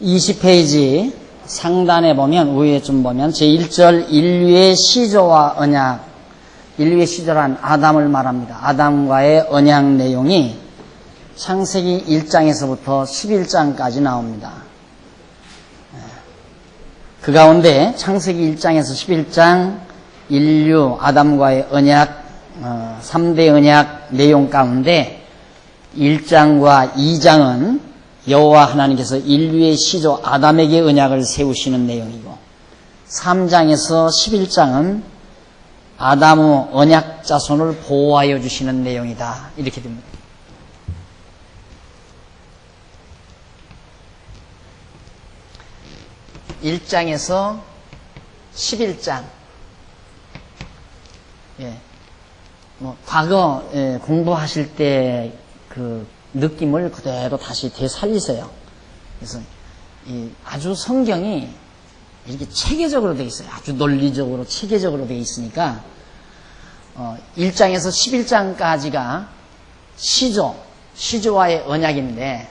20페이지 상단에 보면, 위에 좀 보면, 제1절 인류의 시조와 언약, 인류의 시조란 아담을 말합니다. 아담과의 언약 내용이 창세기 1장에서부터 11장까지 나옵니다. 그 가운데 창세기 1장에서 11장 인류 아담과의 언약, 3대 언약 내용 가운데 1장과 2장은 여호와 하나님께서 인류의 시조 아담에게 언약을 세우시는 내용이고, 3장에서 11장은 아담의 언약 자손을 보호하여 주시는 내용이다, 이렇게 됩니다. (1장에서) 11장. 과거 공부하실 때 그 느낌을 그대로 다시 되살리세요. 그래서 아주 성경이 이렇게 체계적으로 되어 있어요. 아주 논리적으로 체계적으로 되어 있으니까 1장에서 11장까지가 시조와의 언약인데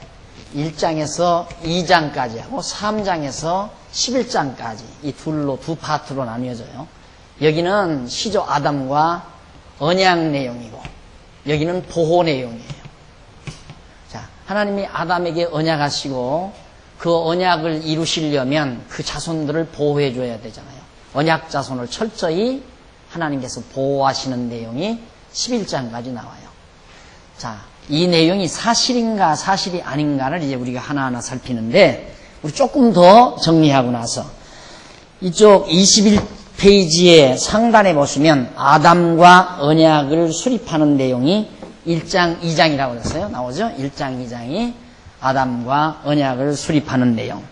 1장에서 2장까지 하고 3장에서 11장까지 이 두 파트로 나뉘어져요. 여기는 시조 아담과 언약 내용이고 여기는 보호 내용이에요. 자, 하나님이 아담에게 언약하시고 그 언약을 이루시려면 그 자손들을 보호해 줘야 되잖아요. 언약 자손을 철저히 하나님께서 보호하시는 내용이 11장까지 나와요. 자, 이 내용이 사실인가 사실이 아닌가를 이제 우리가 하나하나 살피는데, 우리 조금 더 정리하고 나서 이쪽 21페이지의 상단에 보시면 아담과 언약을 수립하는 내용이 1장, 2장이라고 그랬어요. 나오죠? 1장, 2장이 아담과 언약을 수립하는 내용.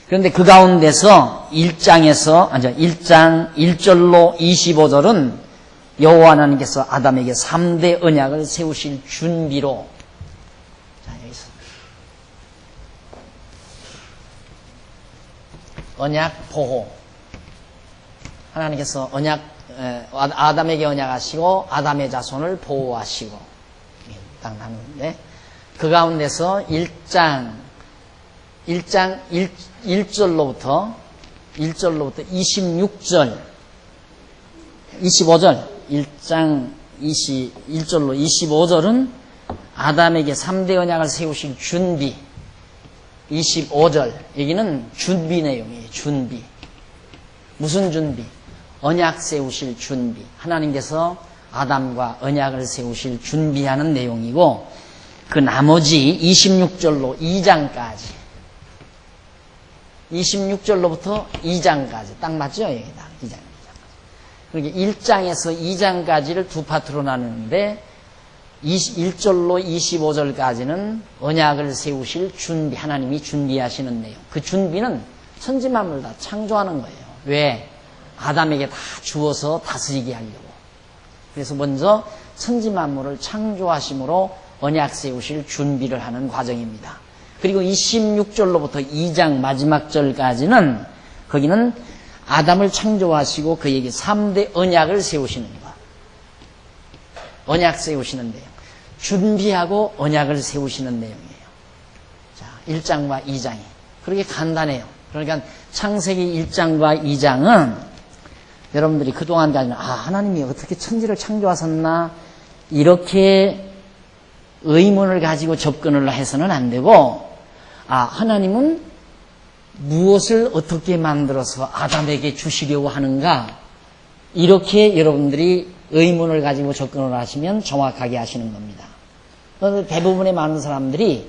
그런데 그 가운데서 1장 1절로 25절은 여호와 하나님께서 아담에게 3대 언약을 세우실 준비로, 자, 여기서 언약 보호, 하나님께서 아담에게 언약하시고 아담의 자손을 보호하시고 딱 나누는데, 그 가운데서 1장 1절로부터 26절 25절 1장 1절로 25절은 아담에게 3대 언약을 세우실 준비, 25절 여기는 준비 내용이에요. 준비. 무슨 준비? 언약 세우실 준비. 하나님께서 아담과 언약을 세우실 준비하는 내용이고, 그 나머지 26절로 2장까지 26절로부터 2장까지 딱 맞죠? 여기다 2장. 그러니까 1장에서 2장까지를 두 파트로 나누는데 1절로 25절까지는 언약을 세우실 준비, 하나님이 준비하시는 내용. 그 준비는 천지만물 다 창조하는 거예요. 왜? 아담에게 다 주어서 다스리게 하려고. 그래서 먼저 천지만물을 창조하심으로 언약 세우실 준비를 하는 과정입니다. 그리고 26절로부터 2장 마지막 절까지는 거기는 아담을 창조하시고 그에게 3대 언약을 세우시는 것. 언약 세우시는 내용. 준비하고 언약을 세우시는 내용이에요. 자, 1장과 2장이. 그렇게 간단해요. 그러니까 창세기 1장과 2장은 여러분들이 그동안까지는 하나님이 어떻게 천지를 창조하셨나 이렇게 의문을 가지고 접근을 해서는 안 되고, 하나님은 무엇을 어떻게 만들어서 아담에게 주시려고 하는가, 이렇게 여러분들이 의문을 가지고 접근을 하시면 정확하게 하시는 겁니다. 그런데 대부분의 많은 사람들이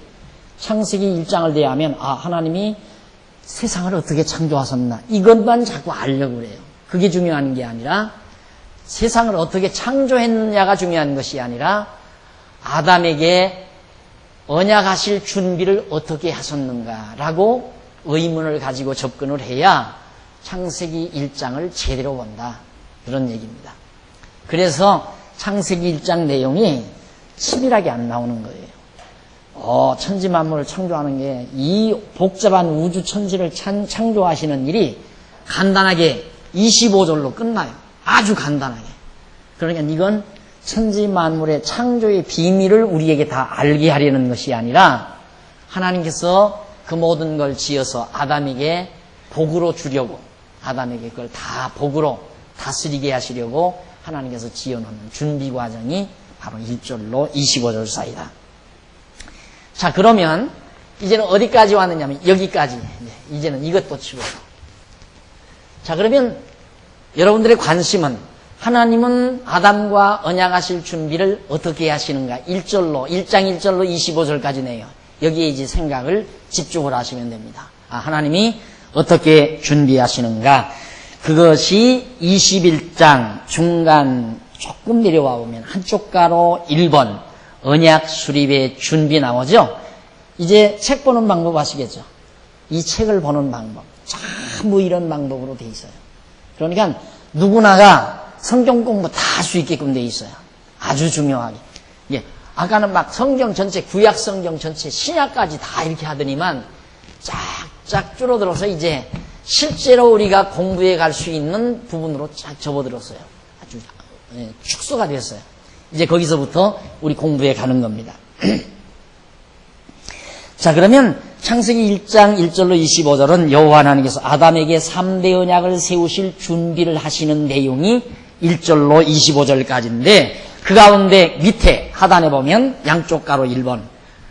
창세기 1장을 대하면 하나님이 세상을 어떻게 창조하셨나 이것만 자꾸 알려고 그래요. 그게 중요한 게 아니라 세상을 어떻게 창조했느냐가 중요한 것이 아니라 아담에게 언약하실 준비를 어떻게 하셨는가라고 의문을 가지고 접근을 해야 창세기 1장을 제대로 본다, 그런 얘기입니다. 그래서 창세기 1장 내용이 치밀하게 안 나오는 거예요. 천지 만물을 창조하는 게, 이 복잡한 우주 천지를 창조하시는 일이 간단하게 25절로 끝나요. 아주 간단하게. 그러니까 이건 천지 만물의 창조의 비밀을 우리에게 다 알게 하려는 것이 아니라 하나님께서 그 모든 걸 지어서 아담에게 복으로 주려고, 아담에게 그걸 다 복으로 다스리게 하시려고 하나님께서 지어놓는 준비 과정이 바로 1절로 25절 사이다. 자, 그러면 이제는 어디까지 왔느냐면 여기까지. 이제는 이것도 치고. 자, 그러면 여러분들의 관심은 하나님은 아담과 언약하실 준비를 어떻게 하시는가? 1장 1절로 25절까지네요. 여기에 이제 생각을 집중을 하시면 됩니다. 하나님이 어떻게 준비하시는가? 그것이 21장 중간 조금 내려와 보면 한쪽 가로 1번 언약 수립의 준비 나오죠? 이제 책 보는 방법 아시겠죠? 이 책을 보는 방법. 전부 이런 방법으로 돼 있어요. 그러니까 누구나가 성경 공부 다 할 수 있게끔 돼 있어요. 아주 중요하게. 예. 아까는 막 성경 전체, 구약 성경 전체, 신약까지 다 이렇게 하더니만 쫙쫙 줄어들어서 이제 실제로 우리가 공부해 갈 수 있는 부분으로 쫙 접어들었어요. 아주 축소가 됐어요. 이제 거기서부터 우리 공부해 가는 겁니다. 자, 그러면 창세기 1장 1절로 25절은 여호와 하나님께서 아담에게 3대 언약을 세우실 준비를 하시는 내용이 1절로 25절까지인데 그 가운데 밑에 하단에 보면 양쪽 가로 1번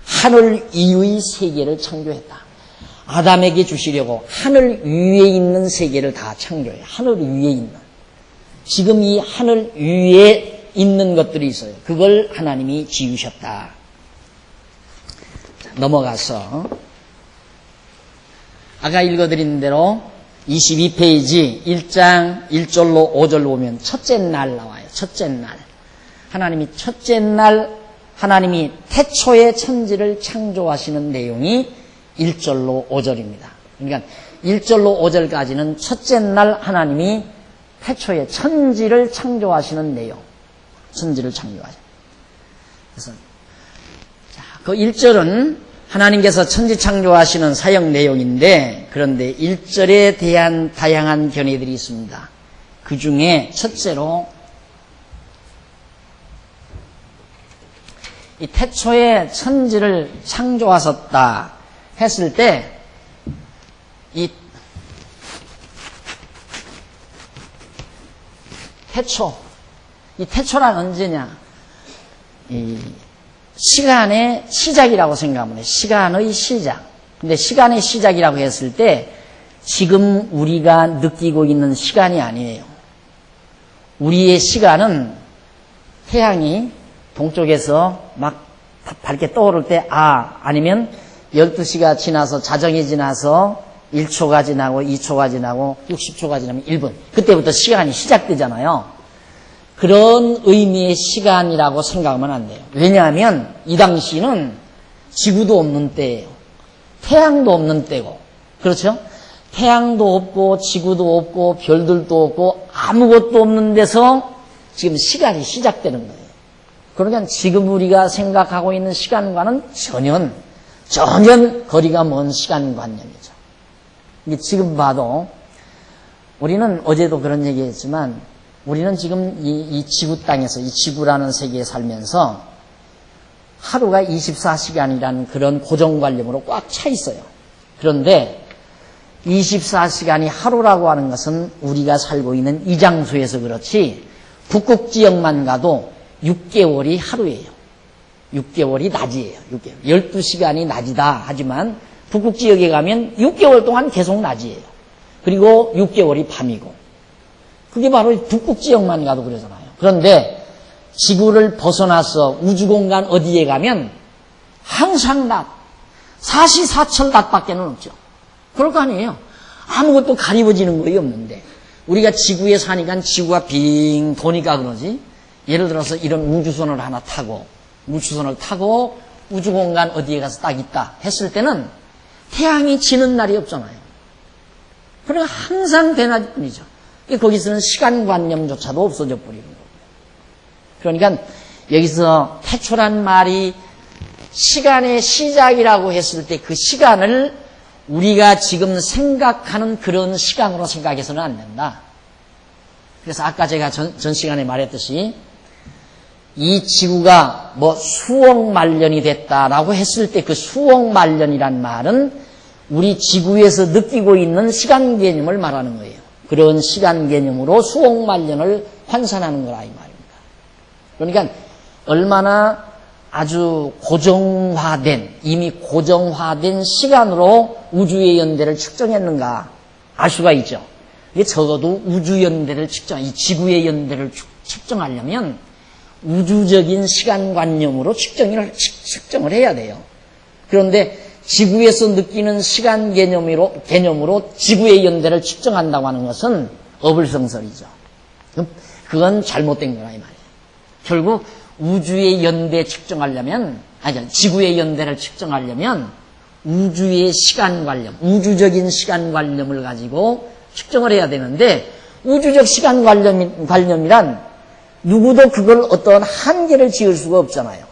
하늘 이의 세계를 창조했다. 아담에게 주시려고 하늘 위에 있는 세계를 다 창조해요. 하늘 위에 있는. 지금 이 하늘 위에 있는 것들이 있어요. 그걸 하나님이 지으셨다. 자, 넘어가서 아까 읽어드린 대로 22페이지 1장 1절로 5절 보면 첫째 날 나와요. 첫째 날. 하나님이 첫째 날 하나님이 태초의 천지를 창조하시는 내용이 1절로 5절입니다. 그러니까 1절로 5절까지는 첫째 날 하나님이 태초의 천지를 창조하시는 내용. 천지를 창조하시는. 그래서 그 1절은 하나님께서 천지 창조하시는 사역 내용인데 그런데 1절에 대한 다양한 견해들이 있습니다. 그 중에 첫째로 이 태초에 천지를 창조하셨다 했을 때 이 태초란 언제냐? 이 시간의 시작이라고 생각하면 돼요. 시간의 시작. 근데 시간의 시작이라고 했을 때 지금 우리가 느끼고 있는 시간이 아니에요. 우리의 시간은 태양이 동쪽에서 막 밝게 떠오를 때 아니면 12시가 지나서 자정이 지나서 1초가 지나고 2초가 지나고 60초가 지나면 1분. 그때부터 시간이 시작되잖아요. 그런 의미의 시간이라고 생각하면 안 돼요. 왜냐하면 이 당시는 지구도 없는 때예요. 태양도 없는 때고. 그렇죠? 태양도 없고 지구도 없고 별들도 없고 아무것도 없는 데서 지금 시간이 시작되는 거예요. 그러니까 지금 우리가 생각하고 있는 시간과는 전혀 거리가 먼 시간관념이죠. 지금 봐도 우리는 어제도 그런 얘기했지만 우리는 지금 이 지구 땅에서 이 지구라는 세계에 살면서 하루가 24시간이라는 그런 고정관념으로 꽉 차 있어요. 그런데 24시간이 하루라고 하는 것은 우리가 살고 있는 이 장소에서 그렇지 북극 지역만 가도 6개월이 하루예요. 6개월이 낮이에요. 6개월. 12시간이 낮이다 하지만 북극 지역에 가면 6개월 동안 계속 낮이에요. 그리고 6개월이 밤이고 그게 바로 북극 지역만 가도 그러잖아요. 그런데 지구를 벗어나서 우주공간 어디에 가면 항상 낮, 사시사철 낮밖에는 없죠. 그럴 거 아니에요. 아무것도 가리워지는 거이 없는데 우리가 지구에 사니까 지구가 빙 도니까 그러지. 예를 들어서 이런 우주선을 하나 타고 우주공간 어디에 가서 딱 있다 했을 때는 태양이 지는 날이 없잖아요. 그러니까 항상 대낮뿐이죠. 거기서는 시간관념조차도 없어져 버리는 거예요. 그러니까 여기서 태초란 말이 시간의 시작이라고 했을 때 그 시간을 우리가 지금 생각하는 그런 시간으로 생각해서는 안 된다. 그래서 아까 제가 전 시간에 말했듯이 이 지구가 뭐 수억 만 년이 됐다라고 했을 때 그 수억 만 년이란 말은 우리 지구에서 느끼고 있는 시간 개념을 말하는 거예요. 그런 시간 개념으로 수억 만년을 환산하는 거라 이 말입니다. 그러니까 얼마나 아주 이미 고정화된 시간으로 우주의 연대를 측정했는가 알 수가 있죠. 이게 적어도 우주 연대를 이 지구의 연대를 측정하려면 우주적인 시간관념으로 측정을 해야 돼요. 그런데 지구에서 느끼는 시간 개념으로 지구의 연대를 측정한다고 하는 것은 어불성설이죠. 그건 잘못된 거라 이 말이에요. 결국 우주의 연대 측정하려면, 지구의 연대를 측정하려면 우주의 시간관념, 우주적인 시간관념을 가지고 측정을 해야 되는데, 우주적 시간관념이란 누구도 그걸 어떤 한계를 지을 수가 없잖아요.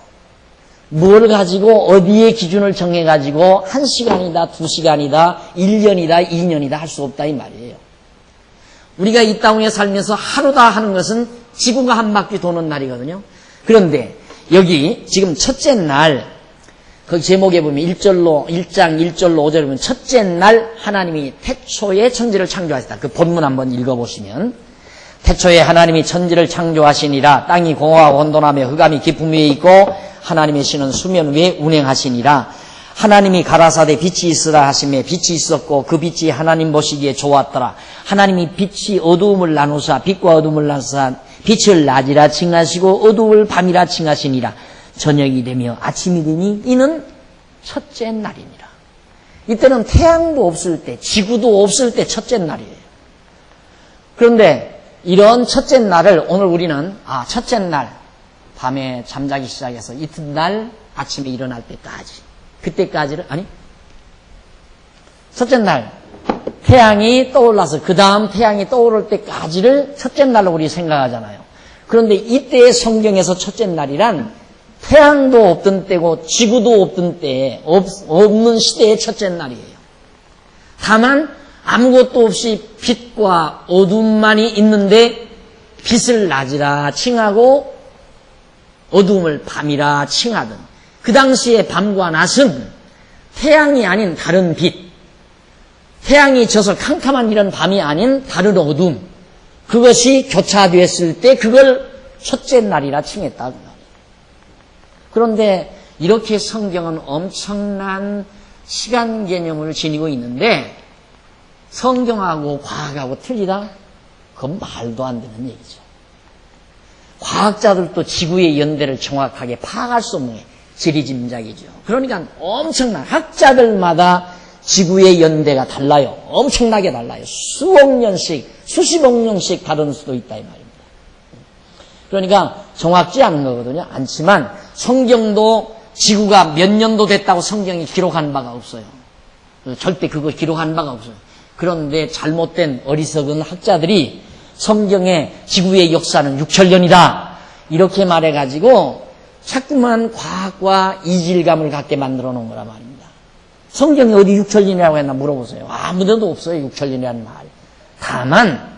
뭘 가지고 어디에 기준을 정해가지고 1시간이다, 2시간이다, 1년이다, 2년이다 할 수 없다 이 말이에요. 우리가 이 땅에 살면서 하루다 하는 것은 지구가 한 바퀴 도는 날이거든요. 그런데 여기 지금 첫째 날, 그 제목에 보면 1장 1절로 5절에 보면 첫째 날 하나님이 태초에 천지를 창조하셨다. 그 본문 한번 읽어보시면 태초에 하나님이 천지를 창조하시니라. 땅이 공허하고 혼돈하며 흑암이 깊음 위에 있고 하나님의 신은 수면 위에 운행하시니라. 하나님이 가라사대 빛이 있으라 하시매 빛이 있었고 그 빛이 하나님 보시기에 좋았더라. 하나님이 빛이 어두움을 나누사 빛과 어두움을 나누사 빛을 낮이라 칭하시고 어두움을 밤이라 칭하시니라. 저녁이 되며 아침이 되니 이는 첫째 날이니라. 이때는 태양도 없을 때, 지구도 없을 때 첫째 날이에요. 그런데 이런 첫째 날을 오늘 우리는 첫째 날 밤에 잠자기 시작해서 이튿날 아침에 일어날 때까지, 그때까지를 첫째 날 태양이 떠올라서 그 다음 태양이 떠오를 때까지를 첫째 날로 우리 생각하잖아요. 그런데 이때의 성경에서 첫째 날이란 태양도 없던 때고 지구도 없던 때에 없는 시대의 첫째 날이에요. 다만 아무것도 없이 빛과 어둠만이 있는데 빛을 낮이라 칭하고 어두움을 밤이라 칭하던 그 당시의 밤과 낮은 태양이 아닌 다른 빛, 태양이 져서 캄캄한 이런 밤이 아닌 다른 어둠, 그것이 교차되었을 때 그걸 첫째 날이라 칭했다. 그런데 이렇게 성경은 엄청난 시간 개념을 지니고 있는데 성경하고 과학하고 틀리다? 그건 말도 안 되는 얘기죠. 과학자들도 지구의 연대를 정확하게 파악할 수 없는 게 지리짐작이죠. 그러니까 엄청난 학자들마다 지구의 연대가 달라요. 엄청나게 달라요. 수억 년씩, 수십억 년씩 다른 수도 있다 이 말입니다. 그러니까 정확지 않은 거거든요. 않지만 성경도 지구가 몇 년도 됐다고 성경이 기록한 바가 없어요. 절대 그거 기록한 바가 없어요. 그런데 잘못된 어리석은 학자들이 성경의 지구의 역사는 6천년이다 이렇게 말해가지고 자꾸만 과학과 이질감을 갖게 만들어 놓은 거란 말입니다. 성경이 어디 6천년이라고 했나 물어보세요. 아무데도 없어요 6천년이라는 말. 다만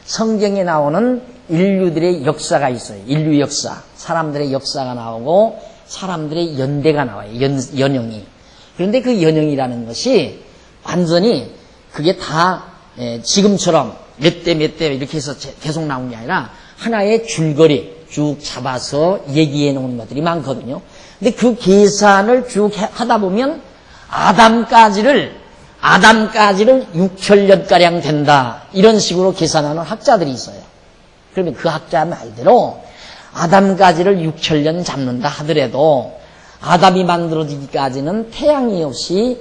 성경에 나오는 인류들의 역사가 있어요. 인류 역사, 사람들의 역사가 나오고 사람들의 연대가 나와요. 연영이. 그런데 그 연영이라는 것이 완전히 그게 다 지금처럼 몇 대 이렇게 해서 계속 나온 게 아니라 하나의 줄거리 쭉 잡아서 얘기해 놓은 것들이 많거든요. 근데 그 계산을 쭉 하다 보면 아담까지를 6천년가량 된다. 이런 식으로 계산하는 학자들이 있어요. 그러면 그 학자 말대로 아담까지를 6천년 잡는다 하더라도 아담이 만들어지기까지는 태양이 없이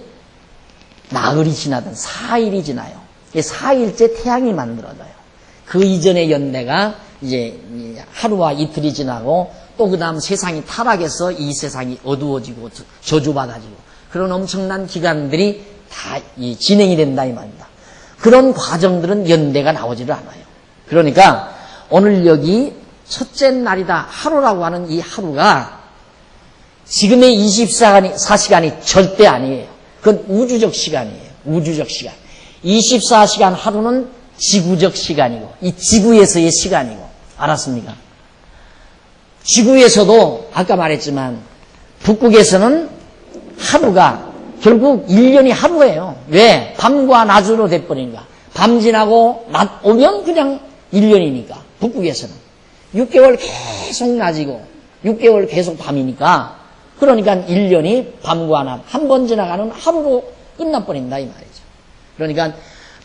나흘이 지나든 4일이 지나요. 4일째 태양이 만들어져요. 그 이전의 연대가 이제 하루와 이틀이 지나고 또 그 다음 세상이 타락해서 이 세상이 어두워지고 저주받아지고 그런 엄청난 기간들이 다 진행이 된다 이 말입니다. 그런 과정들은 연대가 나오지를 않아요. 그러니까 오늘 여기 첫째 날이다 하루라고 하는 이 하루가 지금의 24시간이 절대 아니에요. 그건 우주적 시간이에요. 우주적 시간. 24시간 하루는 지구적 시간이고 이 지구에서의 시간이고 알았습니까? 지구에서도 아까 말했지만 북극에서는 하루가 결국 1년이 하루예요. 왜? 밤과 낮으로 돼버리니까. 밤 지나고 낮 오면 그냥 1년이니까. 북극에서는. 6개월 계속 낮이고 6개월 계속 밤이니까 그러니까 1년이 밤과 낮 한 번 지나가는 하루로 끝나버린다 이 말이죠. 그러니까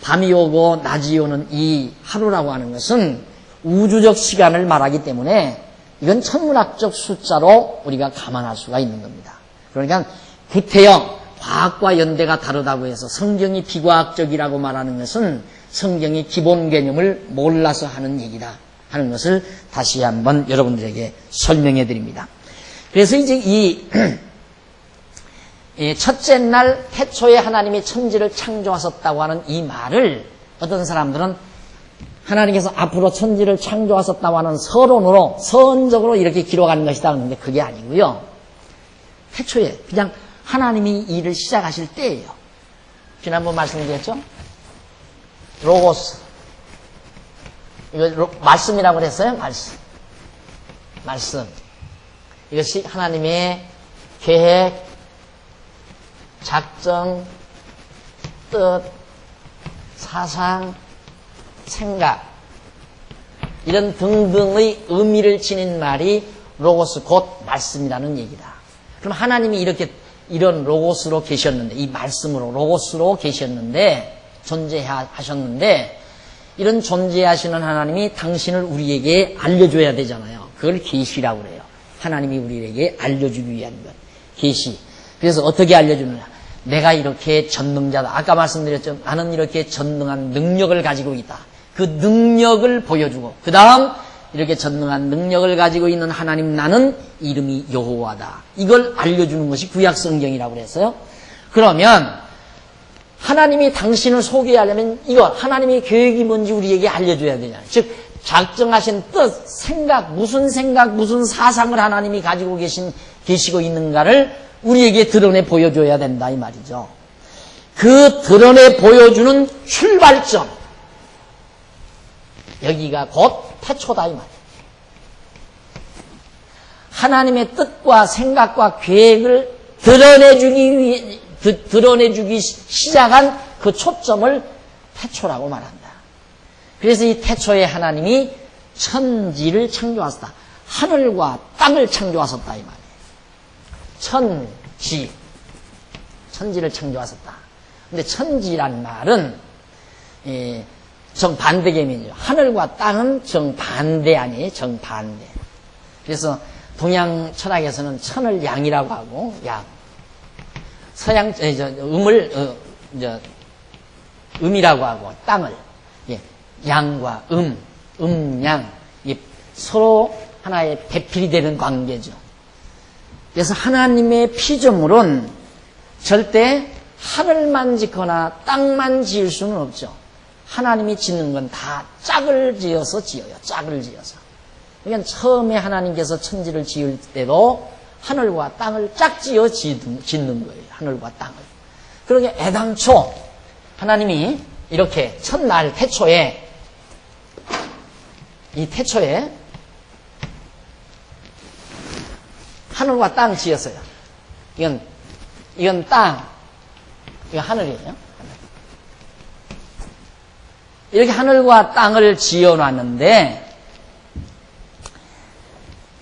밤이 오고 낮이 오는 이 하루라고 하는 것은 우주적 시간을 말하기 때문에 이건 천문학적 숫자로 우리가 감안할 수가 있는 겁니다. 그러니까 구태여 과학과 연대가 다르다고 해서 성경이 비과학적이라고 말하는 것은 성경의 기본 개념을 몰라서 하는 얘기다 하는 것을 다시 한번 여러분들에게 설명해 드립니다. 그래서 이제 이 첫째 날 태초에 하나님이 천지를 창조하셨다고 하는 이 말을 어떤 사람들은 하나님께서 앞으로 천지를 창조하셨다고 하는 서론으로 서언적으로 이렇게 기록하는 것이다 하는데 그게 아니고요. 태초에 그냥 하나님이 일을 시작하실 때예요. 지난번 말씀드렸죠? 로고스. 이거 말씀이라고 그랬어요? 말씀. 이것이 하나님의 계획, 작정, 뜻, 사상, 생각 이런 등등의 의미를 지닌 말이 로고스 곧 말씀이라는 얘기다. 그럼 하나님이 이렇게 이런 로고스로 계셨는데 이 말씀으로 로고스로 계셨는데 존재하셨는데 이런 존재하시는 하나님이 당신을 우리에게 알려줘야 되잖아요. 그걸 계시라고 그래요. 하나님이 우리에게 알려주기 위한 것. 계시. 그래서 어떻게 알려주느냐. 내가 이렇게 전능자다. 아까 말씀드렸죠. 나는 이렇게 전능한 능력을 가지고 있다. 그 능력을 보여주고 그 다음 이렇게 전능한 능력을 가지고 있는 하나님 나는 이름이 여호와다. 이걸 알려주는 것이 구약성경이라고 그랬어요. 그러면 하나님이 당신을 소개하려면 이거 하나님의 계획이 뭔지 우리에게 알려줘야 되잖아요. 즉 작정하신 뜻, 무슨 생각, 무슨 사상을 하나님이 가지고 계시고 있는가를 우리에게 드러내 보여줘야 된다 이 말이죠. 그 드러내 보여주는 출발점 여기가 곧 태초다 이 말이에요. 하나님의 뜻과 생각과 계획을 드러내주기 시작한 그 초점을 태초라고 말한다. 그래서 이 태초에 하나님이 천지를 창조하셨다. 하늘과 땅을 창조하셨다 이 말이에요. 천지를 창조하셨다. 근데 천지란 말은 정반대 개념이죠. 하늘과 땅은 정반대 아니에요. 정반대. 그래서 동양 철학에서는 천을 양이라고 하고 양. 서양 음이라고 하고 땅을 양과 음양 서로 하나의 배필이 되는 관계죠. 그래서 하나님의 피조물은 절대 하늘만 짓거나 땅만 지을 수는 없죠. 하나님이 짓는 건 다 짝을 지어서 지어요. 짝을 지어서. 그러니까 처음에 하나님께서 천지를 지을 때도 하늘과 땅을 짝지어 짓는 거예요. 하늘과 땅을. 그러게 애당초 하나님이 이렇게 첫날 태초에 이 태초에 하늘과 땅 지었어요. 이건 땅, 이건 하늘이에요. 이렇게 하늘과 땅을 지어놨는데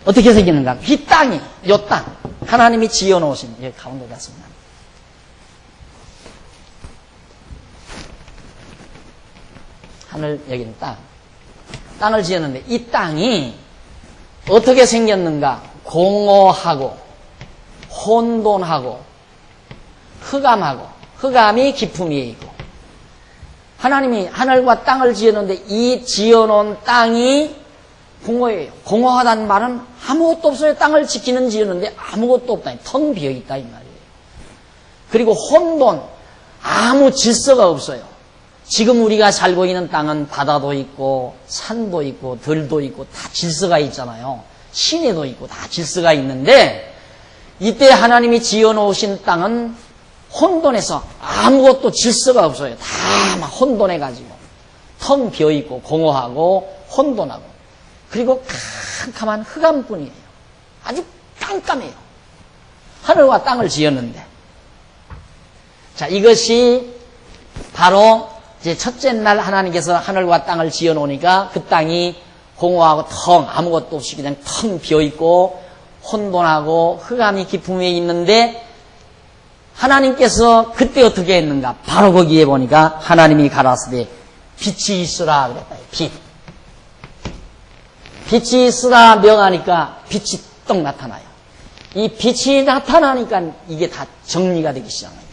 어떻게 생기는가? 이 땅이, 요 땅, 하나님이 지어놓으신 여기 가운데 갔습니다. 하늘, 여기는 땅. 땅을 지었는데 이 땅이 어떻게 생겼는가? 공허하고 혼돈하고 흑암하고 흑암이 깊음 위에 있고 하나님이 하늘과 땅을 지었는데 이 지어놓은 땅이 공허해요. 공허하다는 말은 아무것도 없어요. 땅을 지키는 지었는데 아무것도 없다. 텅 비어있다 이 말이에요. 그리고 혼돈, 아무 질서가 없어요. 지금 우리가 살고 있는 땅은 바다도 있고 산도 있고 들도 있고 다 질서가 있잖아요. 시내도 있고 다 질서가 있는데 이때 하나님이 지어놓으신 땅은 혼돈해서 아무것도 질서가 없어요. 다 막 혼돈해가지고 텅 비어있고 공허하고 혼돈하고 그리고 캄캄한 흑암뿐이에요. 아주 깜깜해요. 하늘과 땅을 지었는데 자, 이것이 바로 이제 첫째 날 하나님께서 하늘과 땅을 지어 놓으니까 그 땅이 공허하고 텅 아무것도 없이 그냥 텅 비어있고 혼돈하고 흑암이 깊음에 있는데 하나님께서 그때 어떻게 했는가? 바로 거기에 보니까 하나님이 가라사대 빛이 있으라 그랬다. 빛이 있으라 명하니까 빛이 떡 나타나요. 이 빛이 나타나니까 이게 다 정리가 되기 시작합니다.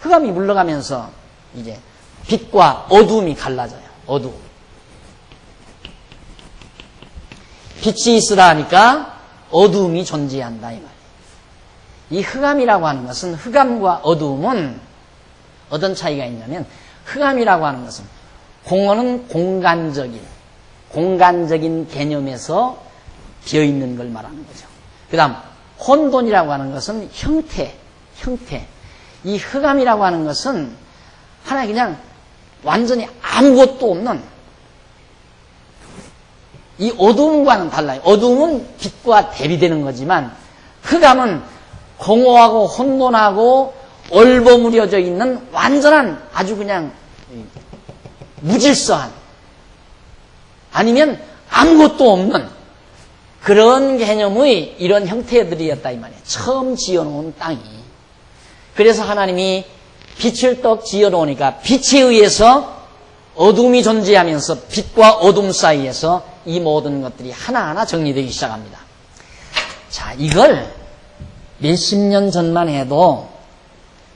흑암이 물러가면서 이제 빛과 어두움이 갈라져요. 어두움. 빛이 있으라 하니까 어두움이 존재한다 이 말이에요. 이 흑암이라고 하는 것은 흑암과 어두움은 어떤 차이가 있냐면 흑암이라고 하는 것은 공허는 공간적인 개념에서 비어있는 걸 말하는 거죠. 그 다음 혼돈이라고 하는 것은 형태. 이 흑암이라고 하는 것은 하나의 그냥 완전히 아무것도 없는 이 어두움과는 달라요. 어두움은 빛과 대비되는 거지만 흑암은 공허하고 혼돈하고 얼버무려져 있는 완전한 아주 그냥 무질서한 아니면 아무것도 없는 그런 개념의 이런 형태들이었다 이 말이에요. 처음 지어놓은 땅이. 그래서 하나님이 빛을 떡 지어놓으니까 빛에 의해서 어둠이 존재하면서 빛과 어둠 사이에서 이 모든 것들이 하나하나 정리되기 시작합니다. 자, 이걸 몇십 년 전만 해도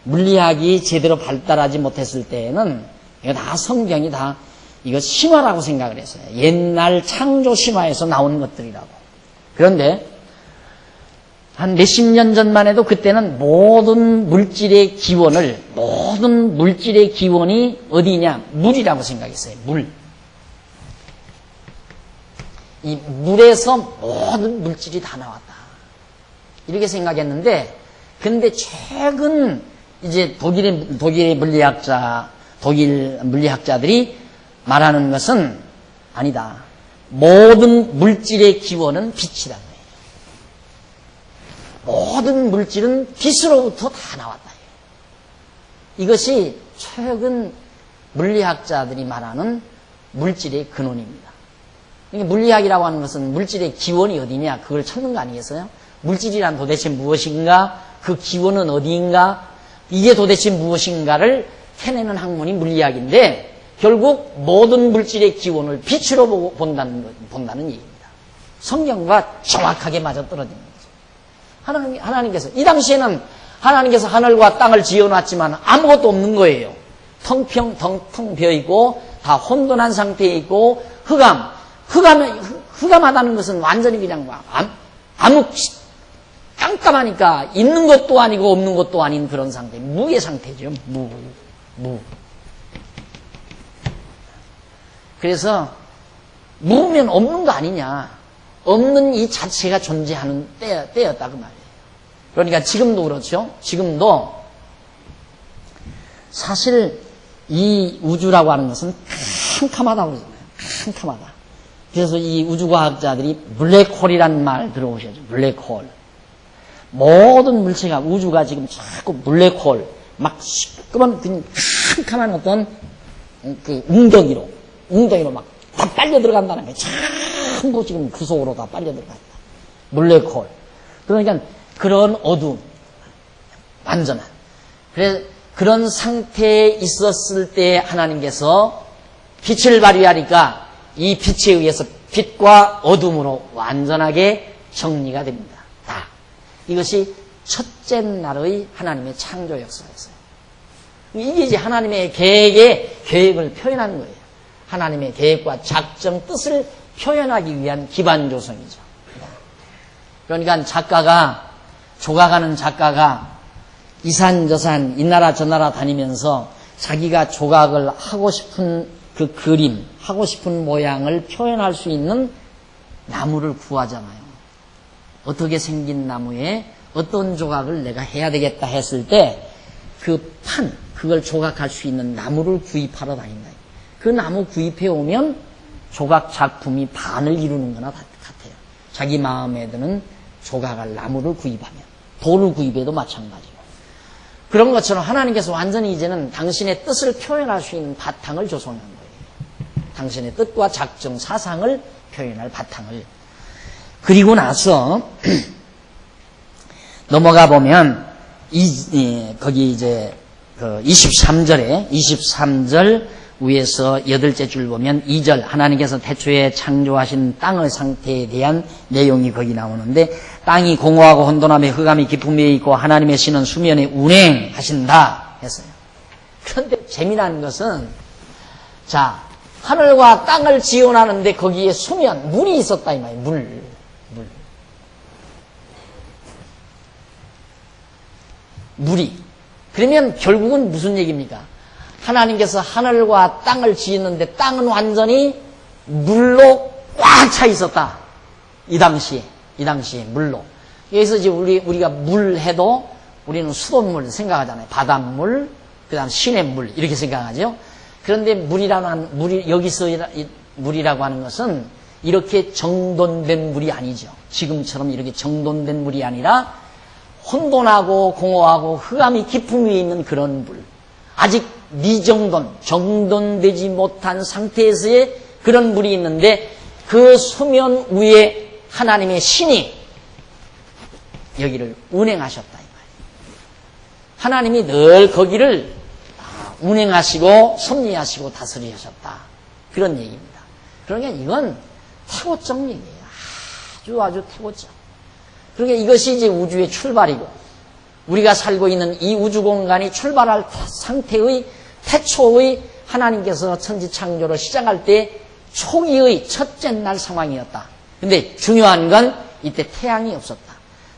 물리학이 제대로 발달하지 못했을 때에는 이거 다 성경이 다 이거 신화라고 생각을 했어요. 옛날 창조 신화에서 나온 것들이라고. 그런데 한 몇십 년 전만 해도 그때는 모든 물질의 기원이 어디냐? 물이라고 생각했어요. 물. 이 물에서 모든 물질이 다 나왔다. 이렇게 생각했는데, 근데 최근 이제 독일 물리학자들이 말하는 것은 아니다. 모든 물질의 기원은 빛이다. 모든 물질은 빛으로부터 다 나왔다. 이것이 최근 물리학자들이 말하는 물질의 근원입니다. 그러니까 물리학이라고 하는 것은 물질의 기원이 어디냐 그걸 찾는 거 아니겠어요? 물질이란 도대체 무엇인가? 그 기원은 어디인가? 이게 도대체 무엇인가를 캐내는 학문이 물리학인데 결국 모든 물질의 기원을 빛으로 본다는 얘기입니다. 성경과 정확하게 맞아떨어집니다. 하나님께서 이 당시에는 하나님께서 하늘과 땅을 지어놨지만 아무것도 없는 거예요. 텅 비어있고 다 혼돈한 상태에 있고 흑암하다는 것은 완전히 그냥 깜깜하니까 있는 것도 아니고 없는 것도 아닌 그런 상태, 무의 상태죠. 무. 그래서 무면 없는 거 아니냐. 없는 이 자체가 존재하는 때였다 그 말이에요. 그러니까 지금도 그렇죠. 지금도 사실 이 우주라고 하는 것은 캄캄하다고 그러잖아요. 캄캄하다. 그래서 이 우주과학자들이 블랙홀이라는 말 들어보셨죠. 블랙홀. 모든 물체가 우주가 지금 자꾸 블랙홀 막 시끄러운 캄캄한 어떤 그 웅덩이로 막 다 빨려 들어간다는 거예요. 전부 지금 그 속으로 다 빨려 들어간다. 블랙홀. 그러니까 그런 어두움. 완전한. 그래서 그런 상태에 있었을 때 하나님께서 빛을 발휘하니까 이 빛에 의해서 빛과 어둠으로 완전하게 정리가 됩니다. 다. 이것이 첫째 날의 하나님의 창조 역사였어요. 이게 이제 하나님의 계획을 표현하는 거예요. 하나님의 계획과 작정, 뜻을 표현하기 위한 기반 조성이죠. 그러니까 조각하는 작가가 이산저산, 이나라 저나라 다니면서 자기가 조각을 하고 싶은 그 그림, 하고 싶은 모양을 표현할 수 있는 나무를 구하잖아요. 어떻게 생긴 나무에 어떤 조각을 내가 해야 되겠다 했을 때 그걸 조각할 수 있는 나무를 구입하러 다닌다. 그 나무 구입해 오면 조각 작품이 반을 이루는 거나 같아요. 자기 마음에 드는 조각할 나무를 구입하면. 돌을 구입해도 마찬가지고. 그런 것처럼 하나님께서 완전히 이제는 당신의 뜻을 표현할 수 있는 바탕을 조성한 거예요. 당신의 뜻과 작정, 사상을 표현할 바탕을. 그리고 나서 넘어가 보면 거기 이제 그 23절 위에서 8째 줄 보면 2절 하나님께서 태초에 창조하신 땅의 상태에 대한 내용이 거기 나오는데, 땅이 공허하고 혼돈하며 흑암이 깊음에 있고 하나님의 신은 수면에 운행하신다 했어요. 그런데 재미난 것은, 자, 하늘과 땅을 지원하는데 거기에 수면, 물이 있었다 이 말이에요. 물. 물이. 그러면 결국은 무슨 얘기입니까? 하나님께서 하늘과 땅을 지었는데 땅은 완전히 물로 꽉 차 있었다. 이 당시에 물로. 여기서 이제 우리가 물 해도 우리는 수돗물 생각하잖아요. 바닷물, 그 다음 시냇물, 이렇게 생각하죠. 그런데 여기서 물이라고 하는 것은 이렇게 정돈된 물이 아니죠. 지금처럼 이렇게 정돈된 물이 아니라 혼돈하고 공허하고 흑암이 깊음 위에 있는 그런 물. 아직 정돈되지 못한 상태에서의 그런 물이 있는데, 그 수면 위에 하나님의 신이 여기를 운행하셨다 이 말이에요. 하나님이 늘 거기를 운행하시고 섭리하시고 다스리셨다, 그런 얘기입니다. 그러니까 이건 태고적 얘기예요. 아주 태고적. 그러니까 이것이 이제 우주의 출발이고, 우리가 살고 있는 이 우주 공간이 출발할 상태의 태초의 하나님께서 천지 창조를 시작할 때 초기의 첫째 날 상황이었다. 근데 중요한 건 이때 태양이 없었다.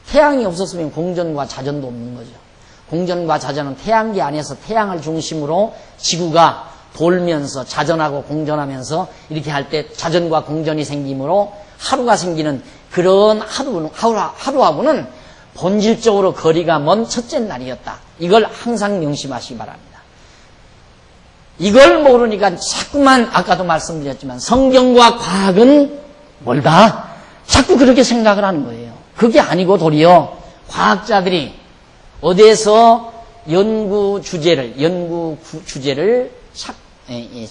태양이 없었으면 공전과 자전도 없는 거죠. 공전과 자전은 태양계 안에서 태양을 중심으로 지구가 돌면서 자전하고 공전하면서 이렇게 할 때 자전과 공전이 생기므로 하루가 생기는 그런 하루하고는 본질적으로 거리가 먼 첫째 날이었다. 이걸 항상 명심하시기 바랍니다. 이걸 모르니까 자꾸만, 아까도 말씀드렸지만 성경과 과학은 멀다. 자꾸 그렇게 생각을 하는 거예요. 그게 아니고 도리어 과학자들이 어디에서 연구 주제를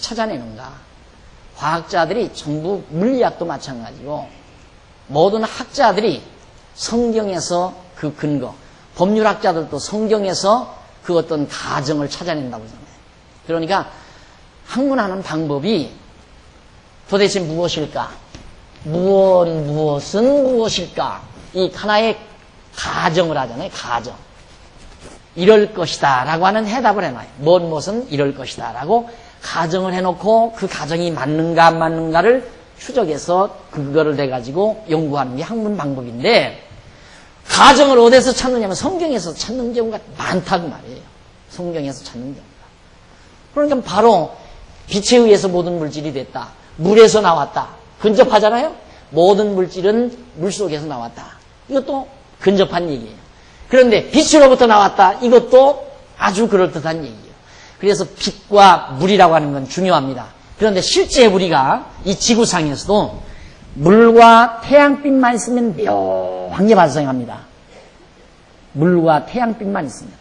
찾아내는가. 과학자들이 전부 물리학도 마찬가지고 모든 학자들이 성경에서 그 근거, 법률학자들도 성경에서 그 어떤 가정을 찾아낸다고 하잖아요. 그러니까 학문하는 방법이 도대체 무엇일까? 무엇은 무엇일까? 이 하나의 가정을 하잖아요. 가정. 이럴 것이다 라고 하는 해답을 해놔요. 무엇은 이럴 것이다 라고 가정을 해놓고 그 가정이 맞는가 안 맞는가를 추적해서 그거를 내가지고 연구하는 게 학문 방법인데, 가정을 어디서 찾느냐면 성경에서 찾는 경우가 많다고 말이에요. 성경에서 찾는 경우가. 그러니까 바로 빛에 의해서 모든 물질이 됐다. 물에서 나왔다. 근접하잖아요. 모든 물질은 물속에서 나왔다. 이것도 근접한 얘기예요. 그런데 빛으로부터 나왔다. 이것도 아주 그럴듯한 얘기예요. 그래서 빛과 물이라고 하는 건 중요합니다. 그런데 실제 우리가 이 지구상에서도 물과 태양빛만 있으면 묘하게 발생합니다. 물과 태양빛만 있으면.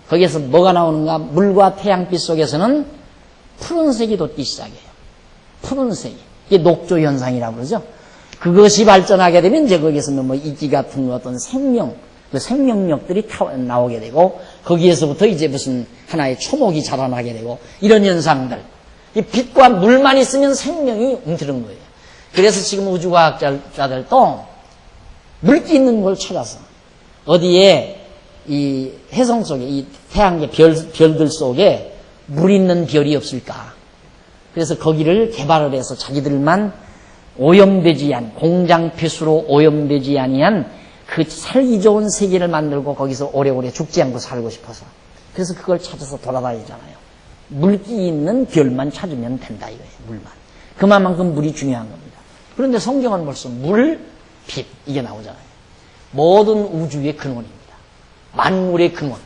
거기에서 뭐가 나오는가? 물과 태양빛 속에서는 푸른색이 돋기 시작해요. 푸른색이. 이게 녹조 현상이라고 그러죠. 그것이 발전하게 되면 이제 거기에서 뭐 이기 같은 어떤 그 생명력들이 나오게 되고, 거기에서부터 이제 무슨 하나의 초목이 자라나게 되고, 이런 현상들. 이 빛과 물만 있으면 생명이 움트는 거예요. 그래서 지금 우주과학자들도 물기 있는 걸 찾아서 어디에 이 해성 속에, 이 태양계 별들 속에 물 있는 별이 없을까. 그래서 거기를 개발을 해서 자기들만 오염되지 않은, 공장 폐수로 오염되지 아니한 그 살기 좋은 세계를 만들고 거기서 오래오래 죽지 않고 살고 싶어서. 그래서 그걸 찾아서 돌아다니잖아요. 물기 있는 별만 찾으면 된다 이거예요. 물만. 그만큼 물이 중요한 겁니다. 그런데 성경은 벌써 물, 빛 이게 나오잖아요. 모든 우주의 근원입니다. 만물의 근원.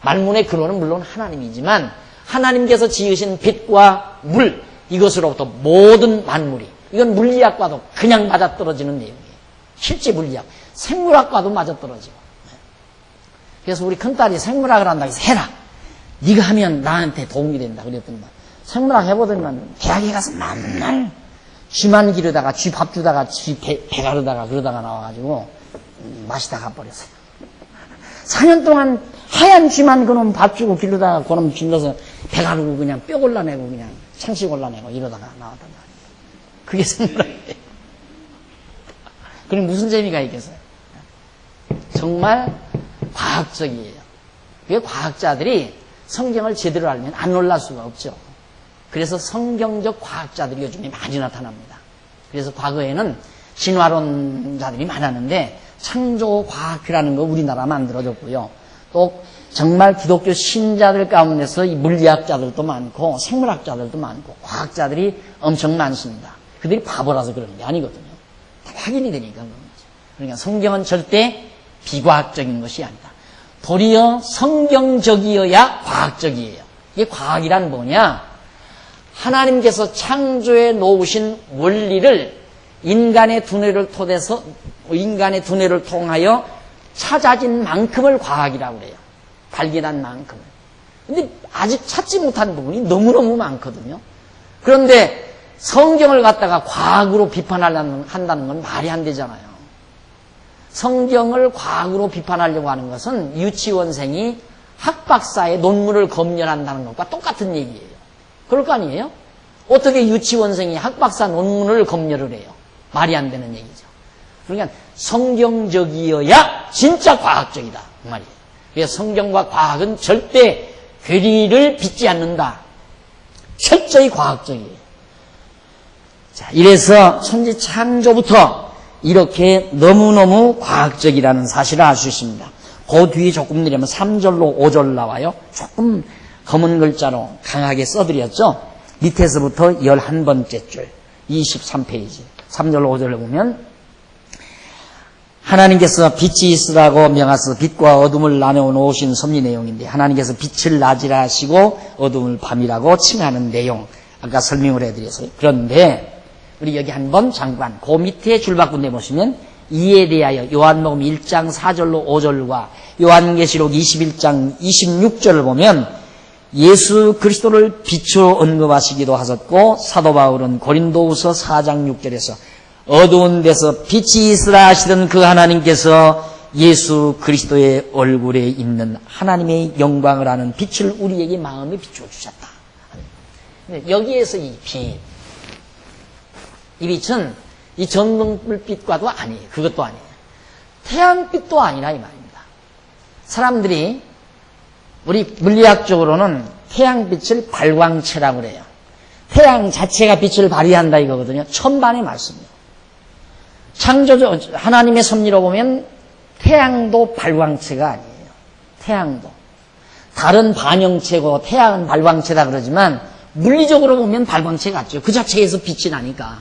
만물의 근원은 물론 하나님이지만 하나님께서 지으신 빛과 물, 이것으로부터 모든 만물이, 이건 물리학과도 그냥 맞아떨어지는 내용이에요. 실제 물리학. 생물학과도 맞아떨어지고. 그래서 우리 큰딸이 생물학을 한다고 해서 해라. 네가 하면 나한테 도움이 된다. 그랬더니 생물학 해보더니만 대학에 가서 맨날 쥐만 기르다가 쥐 밥 주다가 쥐 배 가르다가 그러다가 나와가지고 마시다 가버렸어요. 4년 동안 하얀 쥐만 그놈 밥 주고 기르다가 그놈 길러서 배 가르고 그냥 뼈 골라내고 그냥 창시 골라내고 이러다가 나왔단 말이에요. 그게 생물학이에요. 그럼 무슨 재미가 있겠어요? 정말 과학적이에요. 그게 과학자들이 성경을 제대로 알면 안 놀랄 수가 없죠. 그래서 성경적 과학자들이 요즘에 많이 나타납니다. 그래서 과거에는 진화론자들이 많았는데 창조과학이라는 거 우리나라 만들어졌고요. 또 정말 기독교 신자들 가운데서 이 물리학자들도 많고 생물학자들도 많고 과학자들이 엄청 많습니다. 그들이 바보라서 그러는 게 아니거든요. 다 확인이 되니까 그런 거죠. 그러니까 성경은 절대 비과학적인 것이 아니다. 도리어 성경적이어야 과학적이에요. 이게 과학이란 뭐냐? 하나님께서 창조해 놓으신 원리를 인간의 두뇌를 통하여 찾아진 만큼을 과학이라고 그래요. 발견한 만큼을. 근데 아직 찾지 못한 부분이 너무너무 많거든요. 그런데 성경을 갖다가 과학으로 비판한다는 건 말이 안 되잖아요. 성경을 과학으로 비판하려고 하는 것은 유치원생이 학박사의 논문을 검열한다는 것과 똑같은 얘기예요. 그럴 거 아니에요? 어떻게 유치원생이 학박사 논문을 검열을 해요? 말이 안 되는 얘기죠. 그러니까 성경적이어야 진짜 과학적이다 그 말이에요. 그래서 성경과 과학은 절대 괴리를 빚지 않는다. 철저히 과학적이에요. 자, 이래서 천지 창조부터 이렇게 너무너무 과학적이라는 사실을 알 수 있습니다. 그 뒤에 조금 내려면 3절로 5절 나와요. 조금 검은 글자로 강하게 써드렸죠. 밑에서부터 11번째 줄 23페이지 3절로 5절을 보면 하나님께서 빛이 있으라고 명하사 빛과 어둠을 나누어 놓으신 섭리 내용인데 하나님께서 빛을 낮이라 하시고 어둠을 밤이라고 칭하는 내용 아까 설명을 해드렸어요. 그런데 우리 여기 한번 잠깐 그 밑에 줄바꾼데 보시면 이에 대하여 요한복음 1장 4절로 5절과 요한계시록 21장 26절을 보면 예수 그리스도를 빛으로 언급하시기도 하셨고 사도 바울은 고린도후서 4장 6절에서 어두운 데서 빛이 있으라 하시던 그 하나님께서 예수 그리스도의 얼굴에 있는 하나님의 영광을 아는 빛을 우리에게 마음에 비추어 주셨다. 여기에서 이 빛은 이 전등불빛과도 아니에요. 그것도 아니에요. 태양빛도 아니라 이 말입니다. 사람들이 우리 물리학적으로는 태양빛을 발광체라고 그래요. 태양 자체가 빛을 발휘한다 이거거든요. 천반의 말씀이에요. 창조적 하나님의 섭리로 보면 태양도 발광체가 아니에요. 태양도 다른 반영체고 태양은 발광체다 그러지만 물리적으로 보면 발광체 같죠. 그 자체에서 빛이 나니까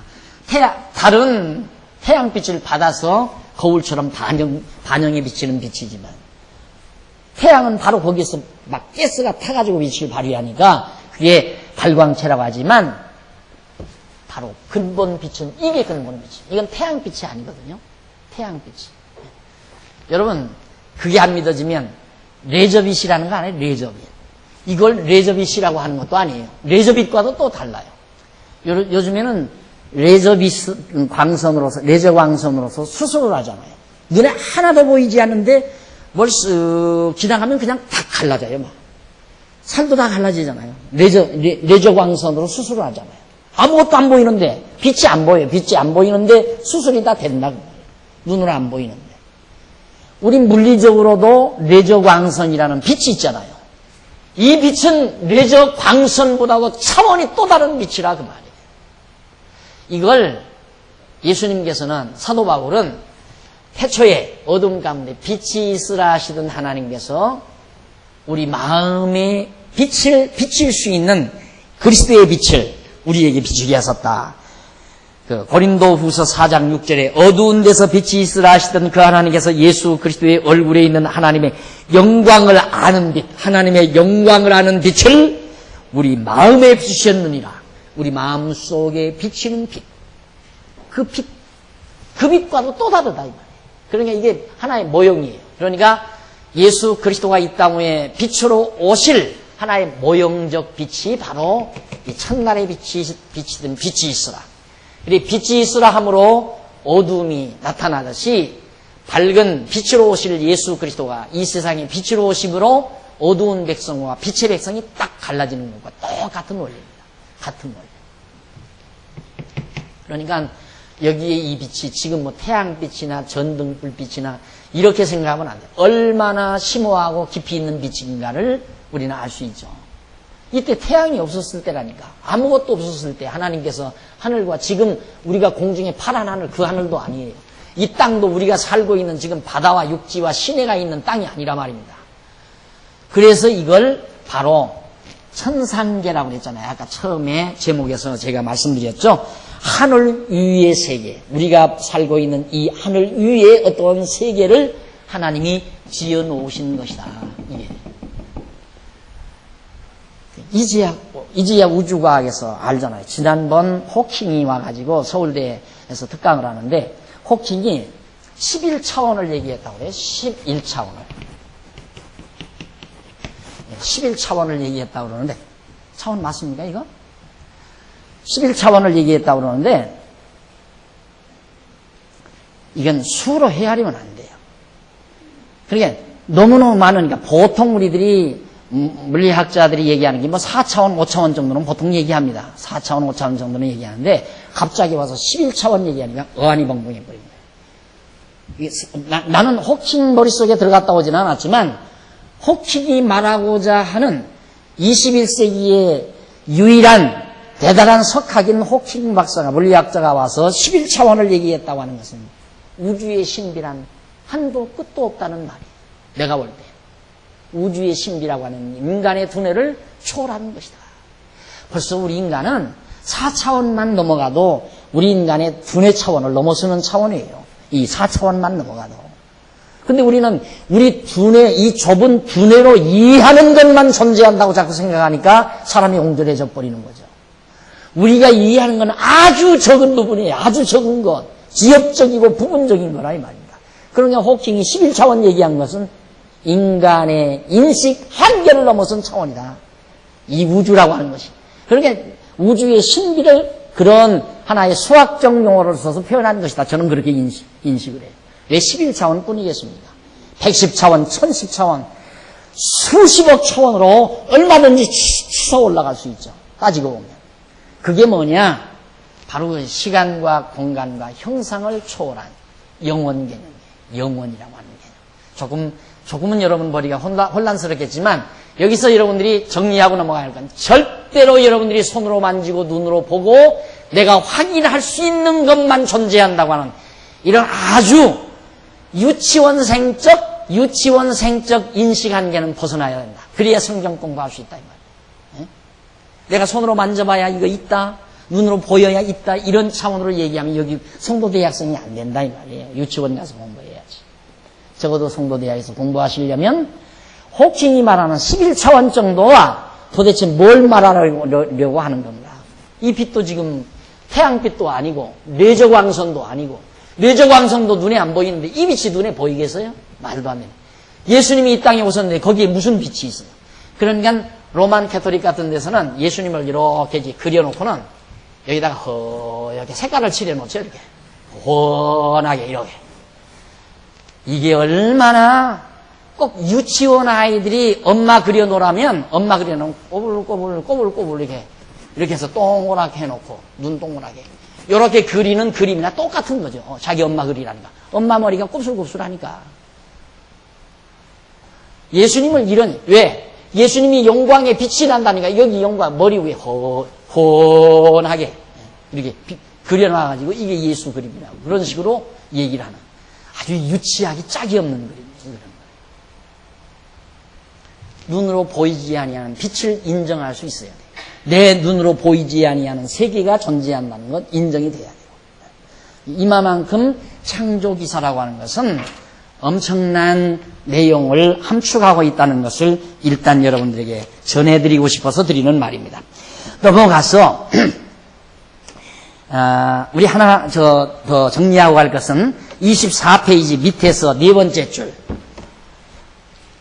다른 태양빛을 받아서 거울처럼 반영해 비치는 빛이지만 태양은 바로 거기서 막 가스가 타가지고 빛을 발휘하니까 그게 발광체라고 하지만 바로 근본 빛은 이게 근본 빛이. 이건 태양빛이 아니거든요. 태양빛이. 여러분 그게 안 믿어지면 레저빛이라는 거 아니에요? 레저빛. 이걸 레저빛이라고 하는 것도 아니에요. 레저빛과도 또 달라요. 요즘에는 레저빛 광선으로서 레저 광선으로서 수술을 하잖아요. 눈에 하나도 보이지 않는데 뭘 쓱 지나가면 그냥 다 갈라져요. 막. 살도 다 갈라지잖아요. 레저 광선으로 수술을 하잖아요. 아무것도 안 보이는데 빛이 안 보여요. 빛이 안 보이는데 수술이 다 된다. 눈으로 안 보이는데. 우리 물리적으로도 레저 광선이라는 빛이 있잖아요. 이 빛은 레저 광선보다도 차원이 또 다른 빛이라 그 말이에요. 이걸 예수님께서는 사도 바울은 태초에 어둠 가운데 빛이 있으라 하시던 하나님께서 우리 마음에 빛을 비칠 수 있는 그리스도의 빛을 우리에게 비추게 하셨다. 고린도후서 4장 6절에 어두운 데서 빛이 있으라 하시던 그 하나님께서 예수 그리스도의 얼굴에 있는 하나님의 영광을 아는 빛, 하나님의 영광을 아는 빛을 우리 마음에 비추셨느니라. 우리 마음 속에 비치는 빛. 그 빛과도 또 다르다 이 말이에요. 그러니까 이게 하나의 모형이에요. 그러니까 예수 그리스도가 이 땅 위에 빛으로 오실 하나의 모형적 빛이 바로 이 첫날의 빛이든 빛이 있으라. 그리고 빛이 있으라 함으로 어둠이 나타나듯이 밝은 빛으로 오실 예수 그리스도가 이 세상에 빛으로 오심으로 어두운 백성과 빛의 백성이 딱 갈라지는 것과 똑같은 원리입니다. 같은 원리. 그러니까 여기에 이 빛이 지금 뭐 태양빛이나 전등불빛이나 이렇게 생각하면 안 돼요. 얼마나 심오하고 깊이 있는 빛인가를 우리는 알 수 있죠. 이때 태양이 없었을 때라니까. 아무것도 없었을 때 하나님께서 하늘과 지금 우리가 공중에 파란 하늘 그 하늘도 아니에요. 이 땅도 우리가 살고 있는 지금 바다와 육지와 시내가 있는 땅이 아니라 말입니다. 그래서 이걸 바로 천상계라고 그랬잖아요. 아까 처음에 제목에서 제가 말씀드렸죠. 하늘 위의 세계, 우리가 살고 있는 이 하늘 위의 어떤 세계를 하나님이 지어 놓으신 것이다. 이게 이지야 우주과학에서 알잖아요. 지난번 호킹이 와가지고 서울대에서 특강을 하는데 호킹이 11차원을 얘기했다고 그래요. 11차원을 얘기했다고 그러는데 차원 맞습니까 이거? 11차원을 얘기했다고 그러는데 이건 수로 헤아리면 안 돼요. 그러니까 너무너무 많으니까 보통 우리들이 물리학자들이 얘기하는 게 뭐 4차원, 5차원 정도는 보통 얘기합니다. 4차원, 5차원 정도는 얘기하는데 갑자기 와서 11차원 얘기하니까 어안이 벙벙해 버립니다. 나는 호킹 머릿속에 들어갔다 오진 않았지만 호킹이 말하고자 하는 21세기의 유일한 대단한 석학인 호킹 박사가 물리학자가 와서 11차원을 얘기했다고 하는 것은 우주의 신비란 한도 끝도 없다는 말이에요. 내가 볼 때. 우주의 신비라고 하는 인간의 두뇌를 초월하는 것이다. 벌써 우리 인간은 4차원만 넘어가도 우리 인간의 두뇌 차원을 넘어서는 차원이에요. 이 4차원만 넘어가도. 근데 우리는 우리 두뇌, 이 좁은 두뇌로 이해하는 것만 존재한다고 자꾸 생각하니까 사람이 옹졸해져 버리는 거죠. 우리가 이해하는 건 아주 적은 부분이에요. 아주 적은 것. 지엽적이고 부분적인 거라 이 말입니다. 그러니까 호킹이 11차원 얘기한 것은 인간의 인식 한계를 넘어선 차원이다. 이 우주라고 하는 것이. 그러니까 우주의 신비를 그런 하나의 수학적 용어를 써서 표현한 것이다. 저는 그렇게 인식을 해요. 왜 11차원 뿐이겠습니까? 110차원, 1010차원, 수십억 차원으로 얼마든지 치솟아 올라갈 수 있죠. 따지고 보면. 그게 뭐냐? 바로 시간과 공간과 형상을 초월한 영원 개념이에요. 영원이라고 하는 개념. 조금은 여러분 머리가 혼란스럽겠지만 여기서 여러분들이 정리하고 넘어가야 할 건 절대로 여러분들이 손으로 만지고 눈으로 보고 내가 확인할 수 있는 것만 존재한다고 하는 이런 아주 유치원생적 인식 한계는 벗어나야 된다. 그래야 성경 공부할 수 있다 이 말이에요. 내가 손으로 만져봐야 이거 있다. 눈으로 보여야 있다. 이런 차원으로 얘기하면 여기 성도대학생이 안 된다 이 말이에요. 유치원 가서 공부해야지. 적어도 성도대학에서 공부하시려면 호킹이 말하는 11차원 정도와 도대체 뭘 말하려고 하는 건가. 이 빛도 지금 태양빛도 아니고 레저광선도 아니고 레저광선도 눈에 안 보이는데 이 빛이 눈에 보이겠어요? 말도 안 돼요. 예수님이 이 땅에 오셨는데 거기에 무슨 빛이 있어요? 그러니까 로만 캐토릭 같은 데서는 예수님을 이렇게 그려놓고는 여기다가 허옇게 색깔을 칠해놓죠. 이렇게 훤하게 이렇게. 이게 얼마나 꼭 유치원 아이들이 엄마 그려놓으라면 엄마 그려놓으면 꼬불꼬불 이렇게 해서 동그랗게 해놓고 눈 동그랗게 이렇게 그리는 그림이나 똑같은 거죠. 자기 엄마 그리라니까. 엄마 머리가 곱슬곱슬하니까. 예수님을 왜? 예수님이 영광의 빛이 난다니까. 여기 영광 머리 위에 훤하게 이렇게 그려놔가지고 이게 예수 그림이라고 그런 식으로 얘기를 하는 아주 유치하기 짝이 없는 그림이에요. 눈으로 보이지 아니하는 빛을 인정할 수 있어야 돼요. 내 눈으로 보이지 아니하는 세계가 존재한다는 것 인정이 돼야 돼요. 이마만큼 창조기사라고 하는 것은 엄청난 내용을 함축하고 있다는 것을 일단 여러분들에게 전해드리고 싶어서 드리는 말입니다. 넘어가서 우리 하나 더 정리하고 갈 것은 24페이지 밑에서 네 번째 줄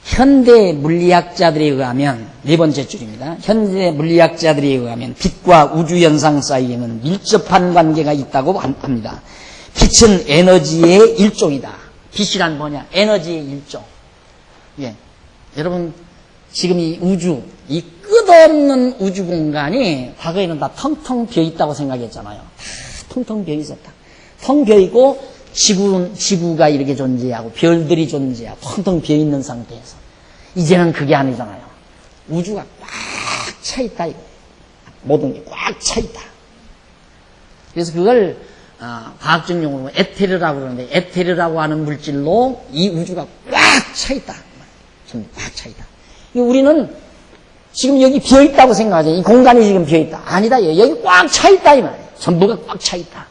현대 물리학자들에 의하면, 네 번째 줄입니다. 현대 물리학자들에 의하면 빛과 우주현상 사이에는 밀접한 관계가 있다고 합니다. 빛은 에너지의 일종이다. 빛이란 뭐냐? 에너지의 일종. 예. 여러분, 지금 이 우주, 이 끝없는 우주 공간이 과거에는 다 텅텅 비어 있다고 생각했잖아요. 다 텅텅 비어 있었다. 텅 비어 있고, 지구가 이렇게 존재하고, 별들이 존재하고, 텅텅 비어 있는 상태에서. 이제는 그게 아니잖아요. 우주가 꽉 차 있다, 이거예요. 모든 게 꽉 차 있다. 그래서 그걸, 과학적 용어로 에테르라고 그러는데, 에테르라고 하는 물질로 이 우주가 꽉 차 있다. 전부 꽉 차 있다. 우리는 지금 여기 비어 있다고 생각하죠. 이 공간이 지금 비어 있다. 아니다. 여기 꽉 차 있다, 이 말이에요. 전부가 꽉 차 있다.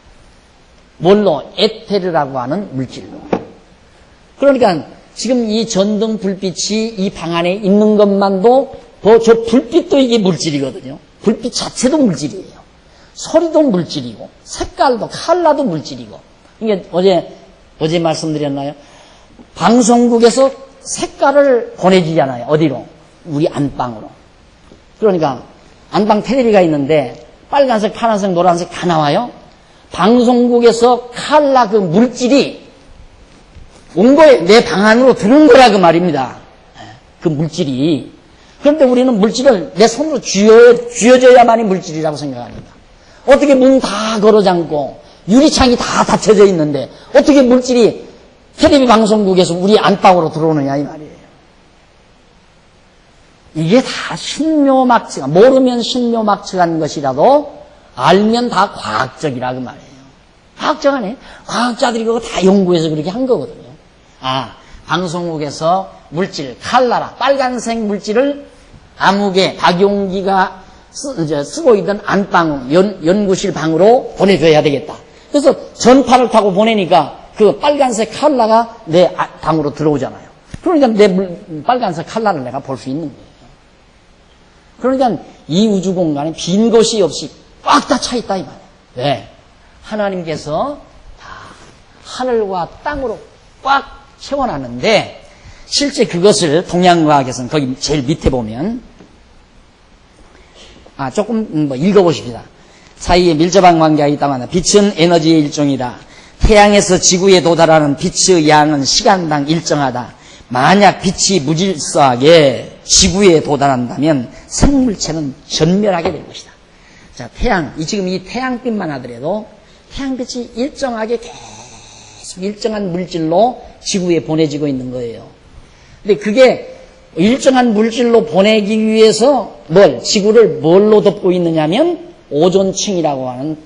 뭘로? 에테르라고 하는 물질로. 그러니까 지금 이 전등 불빛이 이 방 안에 있는 것만도 저 불빛도 이게 물질이거든요. 불빛 자체도 물질이에요. 소리도 물질이고 색깔도 컬러도 물질이고. 이게 어제 말씀드렸나요? 방송국에서 색깔을 보내주잖아요. 어디로? 우리 안방으로. 그러니까 안방 텔레비가 있는데 빨간색, 파란색, 노란색 다 나와요. 방송국에서 컬러 그 물질이 온 거에 내 방 안으로 들은 거라 그 말입니다. 그 물질이. 그런데 우리는 물질을 내 손으로 쥐어줘야만이 물질이라고 생각합니다. 어떻게 문 다 걸어 잠고 유리창이 다 닫혀져 있는데 어떻게 물질이 텔레비 방송국에서 우리 안방으로 들어오느냐 이 말이에요. 이게 다 신묘막측한, 모르면 신묘막측한 것이라도 알면 다 과학적이라 그 말이에요. 과학적이네. 과학자들이 그거 다 연구해서 그렇게 한 거거든요. 방송국에서 물질, 칼라라, 빨간색 물질을 암흑에 박용기가 쓰고 있던 안방, 연구실 방으로 보내줘야 되겠다. 그래서 전파를 타고 보내니까 그 빨간색 칼라가 내 방으로 들어오잖아요. 그러니까 내 빨간색 칼라를 내가 볼 수 있는 거예요. 그러니까 이 우주 공간에 빈 곳이 없이 꽉 다 차 있다 이 말이에요. 왜? 하나님께서 다 하늘과 땅으로 꽉 채워놨는데 실제 그것을 동양과학에서는 거기 제일 밑에 보면 조금 읽어보십시다. 사이에 밀접한 관계가 있다만 빛은 에너지의 일종이다. 태양에서 지구에 도달하는 빛의 양은 시간당 일정하다. 만약 빛이 무질서하게 지구에 도달한다면 생물체는 전멸하게 될 것이다. 자, 지금 이 태양빛만 하더라도 태양빛이 일정하게 계속 일정한 물질로 지구에 보내지고 있는 거예요. 근데 그게 일정한 물질로 보내기 위해서 지구를 뭘로 덮고 있느냐면 오존층이라고 하는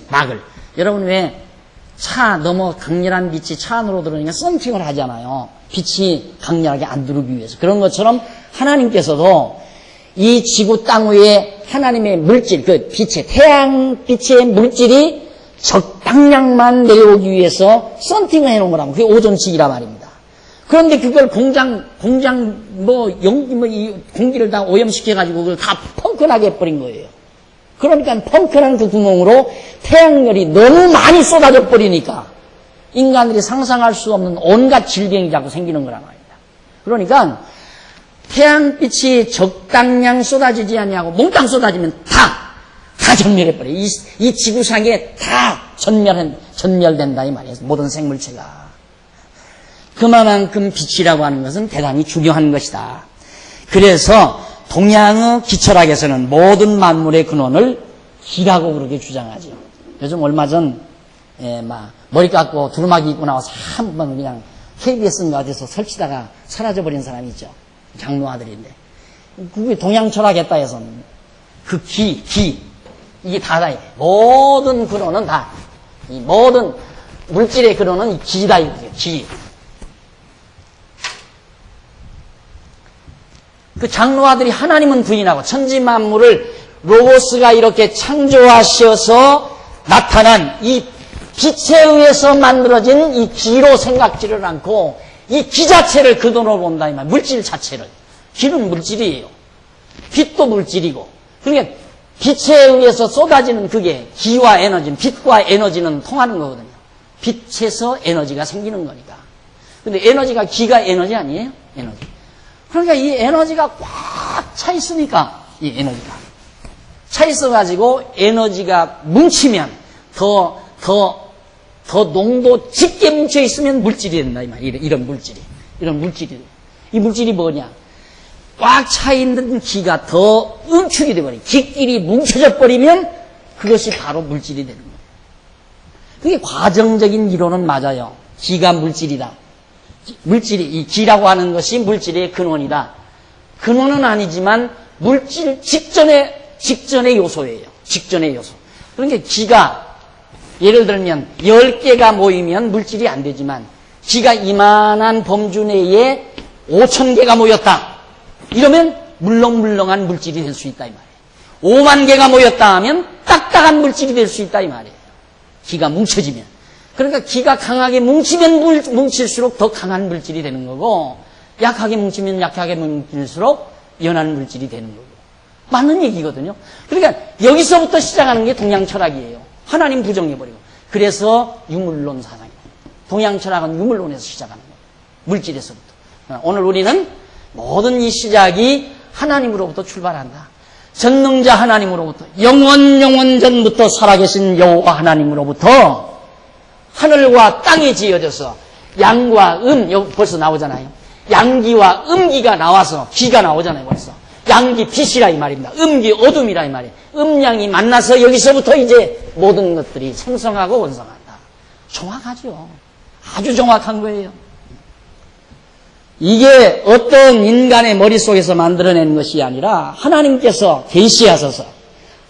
막을. 여러분 왜 너무 강렬한 빛이 차 안으로 들어오니까 썬팅을 하잖아요. 빛이 강렬하게 안 들어오기 위해서. 그런 것처럼 하나님께서도 이 지구 땅 위에 하나님의 물질, 그 태양빛의 물질이 적당량만 내려오기 위해서 썬팅을 해놓은 거라고. 그게 오존층이란 말입니다. 그런데 그걸 이 공기를 다 오염시켜가지고 그걸 다 펑크나게 해버린 거예요. 그러니까 펑크난 그 구멍으로 태양열이 너무 많이 쏟아져 버리니까 인간들이 상상할 수 없는 온갖 질병이 자꾸 생기는 거란 말입니다. 그러니까 태양빛이 적당량 쏟아지지 않냐고 몽땅 쏟아지면 다 전멸해버려요. 이 지구상에 다 전멸된다 이 말이에요. 모든 생물체가. 그만큼 빛이라고 하는 것은 대단히 중요한 것이다. 그래서 동양의 기철학에서는 모든 만물의 근원을 기라고 그렇게 주장하죠. 요즘 얼마 전 머리 깎고 두루마기 입고 나와서 한 번 그냥 KBS인가 어디서 설치다가 사라져버린 사람이 있죠. 장로 아들인데. 그게 동양 철학했다 해서는 그 이게 다다. 모든 근원은 다. 이 모든 물질의 근원은 기다. 기. 그 장로 아들이 하나님은 부인하고 천지 만물을 로고스가 이렇게 창조하셔서 나타난 이 빛에 의해서 만들어진 이 기로 생각지를 않고 이 기 자체를 그 돈으로 본다 이 말. 물질 자체를. 기는 물질이에요. 빛도 물질이고. 그러니까 빛에 의해서 쏟아지는 그게 기와 에너지는, 빛과 에너지는 통하는 거거든요. 빛에서 에너지가 생기는 거니까. 근데 기가 에너지 아니에요? 에너지. 그러니까 이 에너지가 꽉 차 있으니까, 이 에너지가 차 있어가지고 에너지가 뭉치면 더 농도 짙게 뭉쳐 있으면 물질이 된다, 이 말이야. 이런 물질이. 이 물질이 뭐냐? 꽉 차 있는 기가 더 응축이 돼버려. 기끼리 뭉쳐져 버리면 그것이 바로 물질이 되는 거예요. 그게 과정적인 이론은 맞아요. 기가 물질이다. 이 기라고 하는 것이 물질의 근원이다. 근원은 아니지만 물질 직전의 요소예요. 직전의 요소. 그러니까 기가 예를 들면 10개가 모이면 물질이 안 되지만 기가 이만한 범주 내에 5,000개가 모였다. 이러면 물렁물렁한 물질이 될 수 있다 이 말이에요. 5만 개가 모였다 하면 딱딱한 물질이 될 수 있다 이 말이에요. 기가 뭉쳐지면. 그러니까 기가 강하게 뭉칠수록 더 강한 물질이 되는 거고 약하게 뭉치면 약하게 뭉칠수록 연한 물질이 되는 거고. 맞는 얘기거든요. 그러니까 여기서부터 시작하는 게 동양 철학이에요. 하나님 부정해버리고. 그래서 유물론 사상이에요. 동양 철학은 유물론에서 시작하는 거예요. 물질에서부터. 오늘 우리는 모든 이 시작이 하나님으로부터 출발한다. 전능자 하나님으로부터 영원 전부터 살아계신 여호와 하나님으로부터 하늘과 땅이 지어져서 양과 여기 벌써 나오잖아요. 양기와 음기가 나와서 기가 나오잖아요. 벌써. 양기 빛이라 이 말입니다. 음기 어둠이라 이 말이에요. 음양이 만나서 여기서부터 이제 모든 것들이 생성하고 원성한다. 정확하죠. 아주 정확한 거예요. 이게 어떤 인간의 머릿속에서 만들어낸 것이 아니라 하나님께서 계시하셔서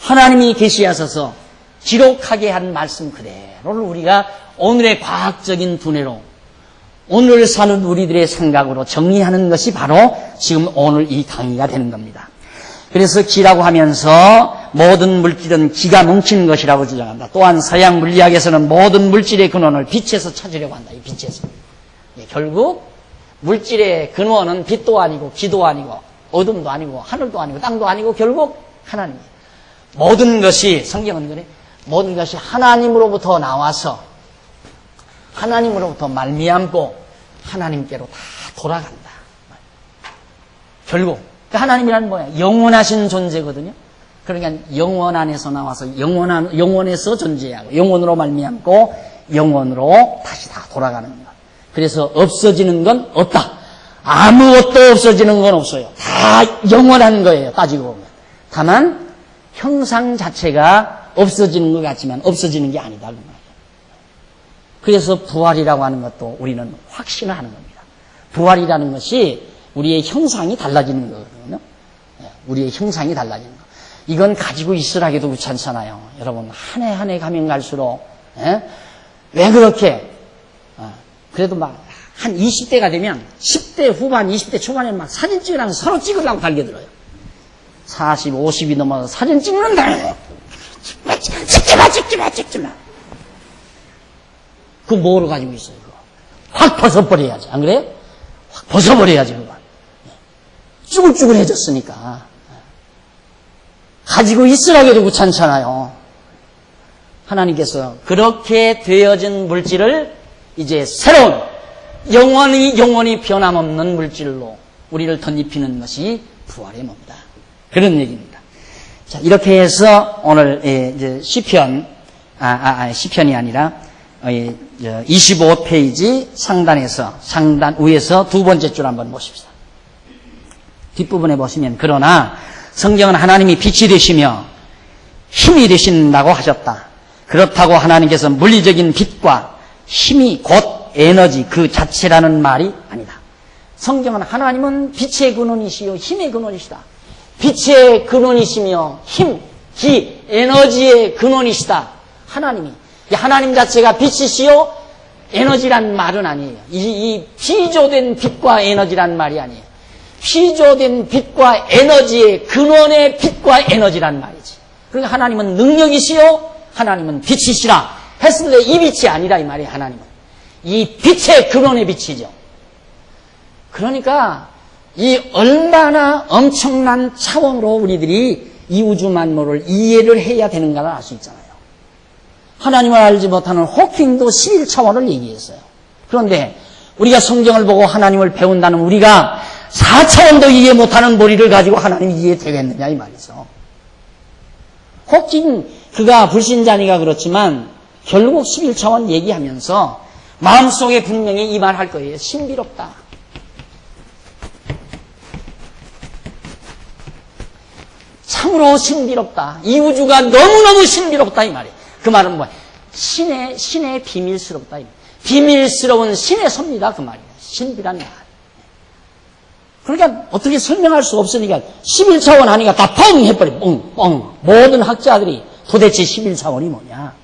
하나님이 계시하셔서 기록하게 한 말씀 그대로를 우리가 오늘의 과학적인 두뇌로 오늘 사는 우리들의 생각으로 정리하는 것이 바로 지금 오늘 이 강의가 되는 겁니다. 그래서 기라고 하면서 모든 물질은 기가 뭉친 것이라고 주장한다. 또한 서양 물리학에서는 모든 물질의 근원을 빛에서 찾으려고 한다. 이 빛에서. 결국 물질의 근원은 빛도 아니고 기도 아니고 어둠도 아니고 하늘도 아니고 땅도 아니고 결국 하나님이에요. 모든 것이 성경은 그래. 모든 것이 하나님으로부터 나와서 하나님으로부터 말미암고 하나님께로 다 돌아간다. 결국 하나님이라는 뭐야? 영원하신 존재거든요. 그러니까 영원 안에서 나와서 영원에서 존재하고 영원으로 말미암고 영원으로 다시 다 돌아가는 것. 그래서 없어지는 건 없다. 아무것도 없어지는 건 없어요. 다 영원한 거예요. 따지고 보면. 다만 형상 자체가 없어지는 것 같지만 없어지는 게 아니다. 그 말이에요. 그래서 부활이라고 하는 것도 우리는 확신을 하는 겁니다. 부활이라는 것이 우리의 형상이 달라지는 거거든요. 우리의 형상이 달라지는 거. 이건 가지고 있으라기도 귀찮잖아요. 여러분 한 해 한 해 가면 갈수록 왜 그렇게 그래도 막 한 20대가 되면 10대 후반 20대 초반에 막 사진 찍으라고 서로 찍으려고 달겨들어요. 40, 50이 넘어서 사진 찍는다. 찍지 마. 그거 뭐로 가지고 있어요? 그거. 확 벗어버려야지. 안 그래요? 확 벗어버려야지. 그거. 쭈글쭈글해졌으니까. 가지고 있으라고 해도 귀찮잖아요. 하나님께서 그렇게 되어진 물질을 이제 새로운 영원히 변함없는 물질로 우리를 덧입히는 것이 부활의 몸이다. 그런 얘기입니다. 자, 이렇게 해서 오늘 이제 시편이 아니라 25페이지 상단 위에서 두 번째 줄 한번 보십시다. 뒷부분에 보시면 그러나 성경은 하나님이 빛이 되시며 힘이 되신다고 하셨다. 그렇다고 하나님께서 물리적인 빛과 힘이 곧 에너지 그 자체라는 말이 아니다. 성경은 하나님은 빛의 근원이시요 힘의 근원이시다. 빛의 근원이시며 힘, 기, 에너지의 근원이시다. 하나님이. 하나님 자체가 빛이시요 에너지란 말은 아니에요. 이 피조된 빛과 에너지란 말이 아니에요. 피조된 빛과 에너지의 근원의 빛과 에너지란 말이지. 그러니까 하나님은 능력이시요 하나님은 빛이시라 했을 때 이 빛이 아니라 이 말이에요. 하나님은. 이 빛의 근원의 빛이죠. 그러니까 이 얼마나 엄청난 차원으로 우리들이 이 우주 만물을 이해를 해야 되는가를 알 수 있잖아요. 하나님을 알지 못하는 호킹도 11차원을 얘기했어요. 그런데 우리가 성경을 보고 하나님을 배운다는 우리가 4차원도 이해 못하는 머리를 가지고 하나님이 이해되겠느냐 이 말이죠. 호킹 그가 불신자니까 그렇지만 결국 11차원 얘기하면서 마음속에 분명히 이 말 할 거예요. 신비롭다. 참으로 신비롭다. 이 우주가 너무너무 신비롭다 이 말이에요. 그 말은 뭐예요? 신의 비밀스럽다. 비밀스러운 신의 섭니다. 그 말이에요. 신비란 말. 그러니까 어떻게 설명할 수 없으니까 11차원 하니까 다 뻥 해버려. 뻥. 모든 학자들이 도대체 11차원이 뭐냐.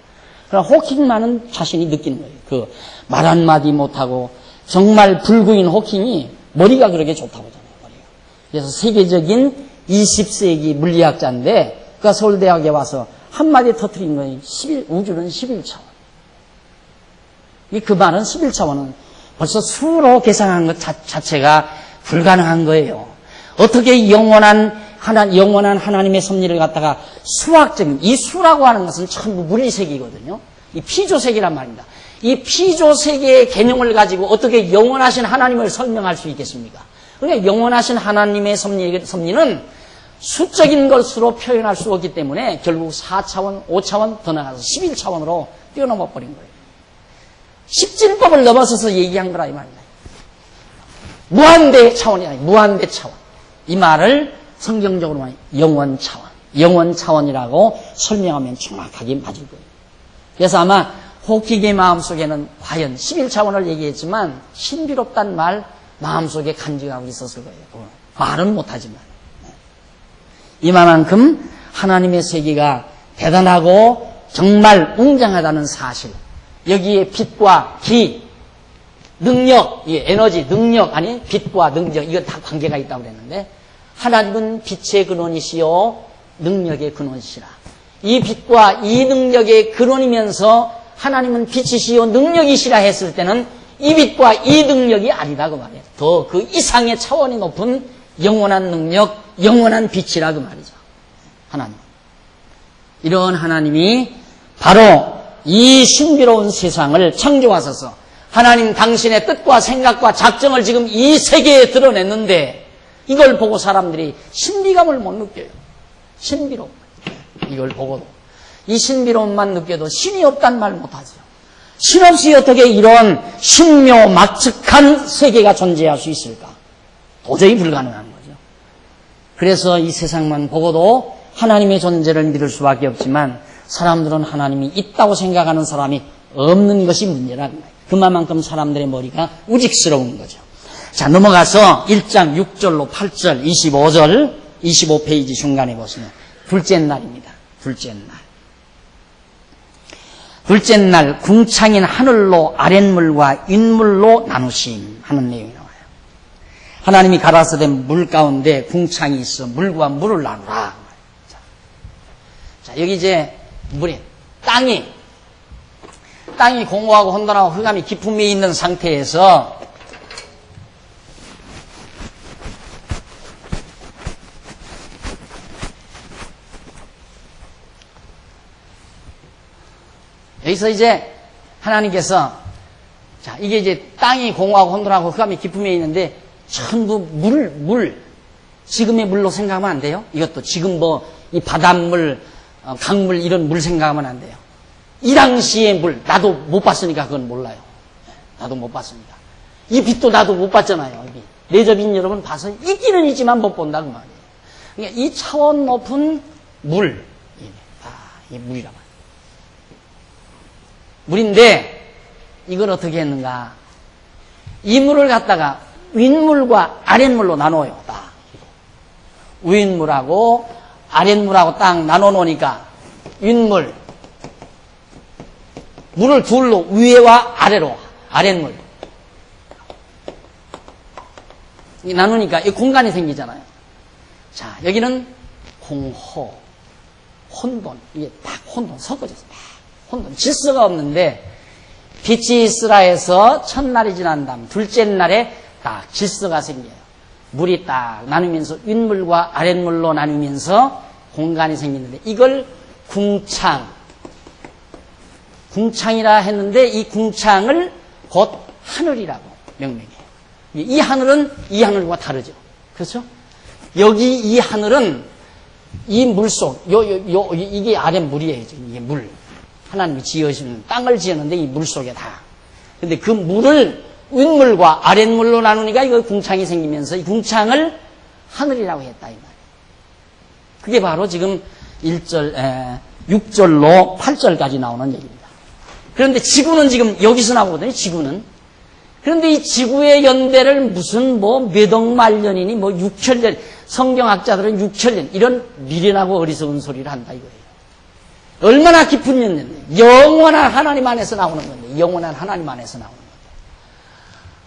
그러나 호킹만은 자신이 느끼는 거예요. 그 말 한마디 못하고 정말 불구인 호킹이 머리가 그렇게 좋다고 하잖아요. 머리가. 그래서 세계적인 20세기 물리학자인데 그가 서울대학에 와서 한마디 터뜨린 거예요. 우주는 11차원. 그 말은 11차원은 벌써 수로 계산한 것 자체가 불가능한 거예요. 어떻게 영원한 하나님의 섭리를 갖다가 수학적인, 이 수라고 하는 것은 전부 물리세계거든요. 이 피조세계란 말입니다. 이 피조세계의 개념을 가지고 어떻게 영원하신 하나님을 설명할 수 있겠습니까? 그러니까 영원하신 하나님의 섭리는 수적인 것으로 표현할 수 없기 때문에 결국 4차원, 5차원 더 나가서 11차원으로 뛰어넘어 버린 거예요. 십진법을 넘어서서 얘기한 거라 이 말입니다. 무한대 차원이 아니라 무한대 차원. 이 말을 성경적으로 말하면 영원 차원. 영원 차원이라고 설명하면 정확하게 맞을 거예요. 그래서 아마 호킹의 마음속에는 과연 11차원을 얘기했지만 신비롭단 말 마음속에 간직하고 있었을 거예요. 말은 못하지만. 이만큼 하나님의 세계가 대단하고 정말 웅장하다는 사실. 여기에 빛과 기, 능력, 에너지, 능력, 아니 빛과 능력, 이건 다 관계가 있다고 그랬는데 하나님은 빛의 근원이시요 능력의 근원이시라. 이 빛과 이 능력의 근원이면서 하나님은 빛이시요 능력이시라 했을 때는 이 빛과 이 능력이 아니다 그 말이에요. 더 그 이상의 차원이 높은 영원한 능력, 영원한 빛이라 그 말이죠. 하나님. 이런 하나님이 바로 이 신비로운 세상을 창조하셔서 하나님 당신의 뜻과 생각과 작정을 지금 이 세계에 드러냈는데 이걸 보고 사람들이 신비감을 못 느껴요. 신비로움. 이걸 보고도. 이 신비로움만 느껴도 신이 없단 말 못하죠. 신 없이 어떻게 이런 신묘막측한 세계가 존재할 수 있을까? 도저히 불가능한 거죠. 그래서 이 세상만 보고도 하나님의 존재를 믿을 수밖에 없지만 사람들은 하나님이 있다고 생각하는 사람이 없는 것이 문제라는 거예요. 그만큼 사람들의 머리가 우직스러운 거죠. 자, 넘어가서 1장 6절로 8절, 25절, 25페이지 중간에 보시면 둘째 날입니다. 둘째 날. 둘째 날 궁창인 하늘로 아랫물과 윗물로 나누심 하는 내용이 나와요. 하나님이 가라사대 물 가운데 궁창이 있어 물과 물을 나누라. 자, 여기 이제 물이 땅이 공고하고 혼돈하고 흑암이 깊음에 있는 상태에서 여기서 이제 하나님께서 자, 이게 이제 땅이 공고하고 혼돈하고 흑암이 깊음에 있는데 전부 물 지금의 물로 생각하면 안 돼요. 이것도 지금 이 바닷물, 강물 이런 물 생각하면 안 돼요. 이 당시의 물 나도 못 봤으니까 그건 몰라요. 나도 못 봤으니까. 이 빛도 나도 못 봤잖아요. 내접인 여러분 봐서 있기는 있지만 못 본다 그 말이에요. 그러니까 이 차원 높은 물, 이 물이란 말이에요. 물인데 이걸 어떻게 했는가? 이 물을 갖다가 윗물과 아랫물로 나눠요. 딱 윗물하고 아랫물하고 딱 나눠 놓으니까 윗물 물을 둘로 위에와 아래로 아랫물 나누니까 이 공간이 생기잖아요. 자, 여기는 공호 혼돈, 이게 딱 혼돈 섞어졌어요. 혼돈, 질서가 없는데 빛이 있으라 해서 첫날이 지난 다음 둘째 날에 딱 질서가 생겨요. 물이 딱 나누면서 윗물과 아랫물로 나누면서 공간이 생기는데 이걸 궁창이라 했는데 이 궁창을 곧 하늘이라고 명명해요. 이 하늘은 이 하늘과 다르죠. 그렇죠? 여기 이 하늘은 이 물속, 이게 아래 물이에요. 이게 물. 하나님이 지으신 땅을 지었는데 이 물 속에 다. 근데 그 물을 윗물과 아랫물로 나누니까 이거 궁창이 생기면서 이 궁창을 하늘이라고 했다, 이 말이에요. 그게 바로 지금 6절로 8절까지 나오는 얘기입니다. 그런데 지구는 지금 여기서 나오거든요, 지구는. 그런데 이 지구의 연대를 무슨 몇 억만 년이니 6천년, 성경학자들은 6천년, 이런 미련하고 어리석은 소리를 한다 이거예요. 얼마나 깊은 연대인데, 영원한 하나님 안에서 나오는 건데, 영원한 하나님 안에서 나오는 건데.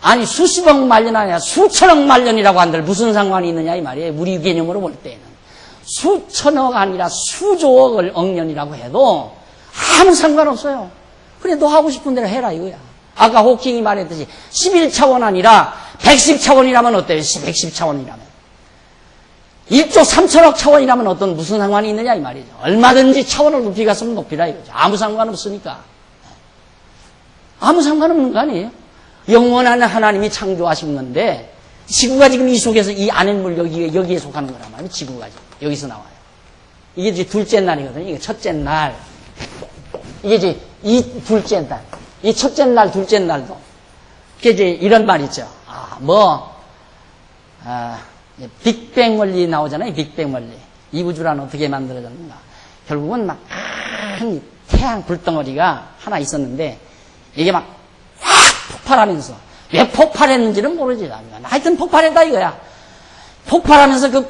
아니, 수십억 만년 아니라 수천억 만년이라고 한들 무슨 상관이 있느냐 이 말이에요. 우리 개념으로 볼 때는. 수천억 아니라 수조억을 억년이라고 해도 아무 상관없어요. 그래, 너 하고 싶은 대로 해라 이거야. 아까 호킹이 말했듯이 11차원 아니라 110차원이라면 어때요? 110차원이라면. 1조 3천억 차원이라면 무슨 상관이 있느냐 이 말이죠. 얼마든지 차원을 높이 갔으면 높이라 이거죠. 아무 상관없으니까. 아무 상관없는 거 아니에요. 영원한 하나님이 창조하신 건데 지구가 지금 이 속에서 이 아랫물 여기에 속하는 거란 말이에요. 지구가 여기서 나와요. 이게 이제 둘째 날이거든요. 이게 첫째 날. 이게 이제 이 둘째 날. 이 첫째 날, 둘째 날도. 그게 이제 이런 말 있죠. 빅뱅 원리 나오잖아요. 빅뱅 원리. 이 우주란 어떻게 만들어졌는가. 결국은 막 큰 태양 불덩어리가 하나 있었는데 이게 막 확 폭발하면서 왜 폭발했는지는 모르지. 하여튼 폭발했다 이거야. 폭발하면서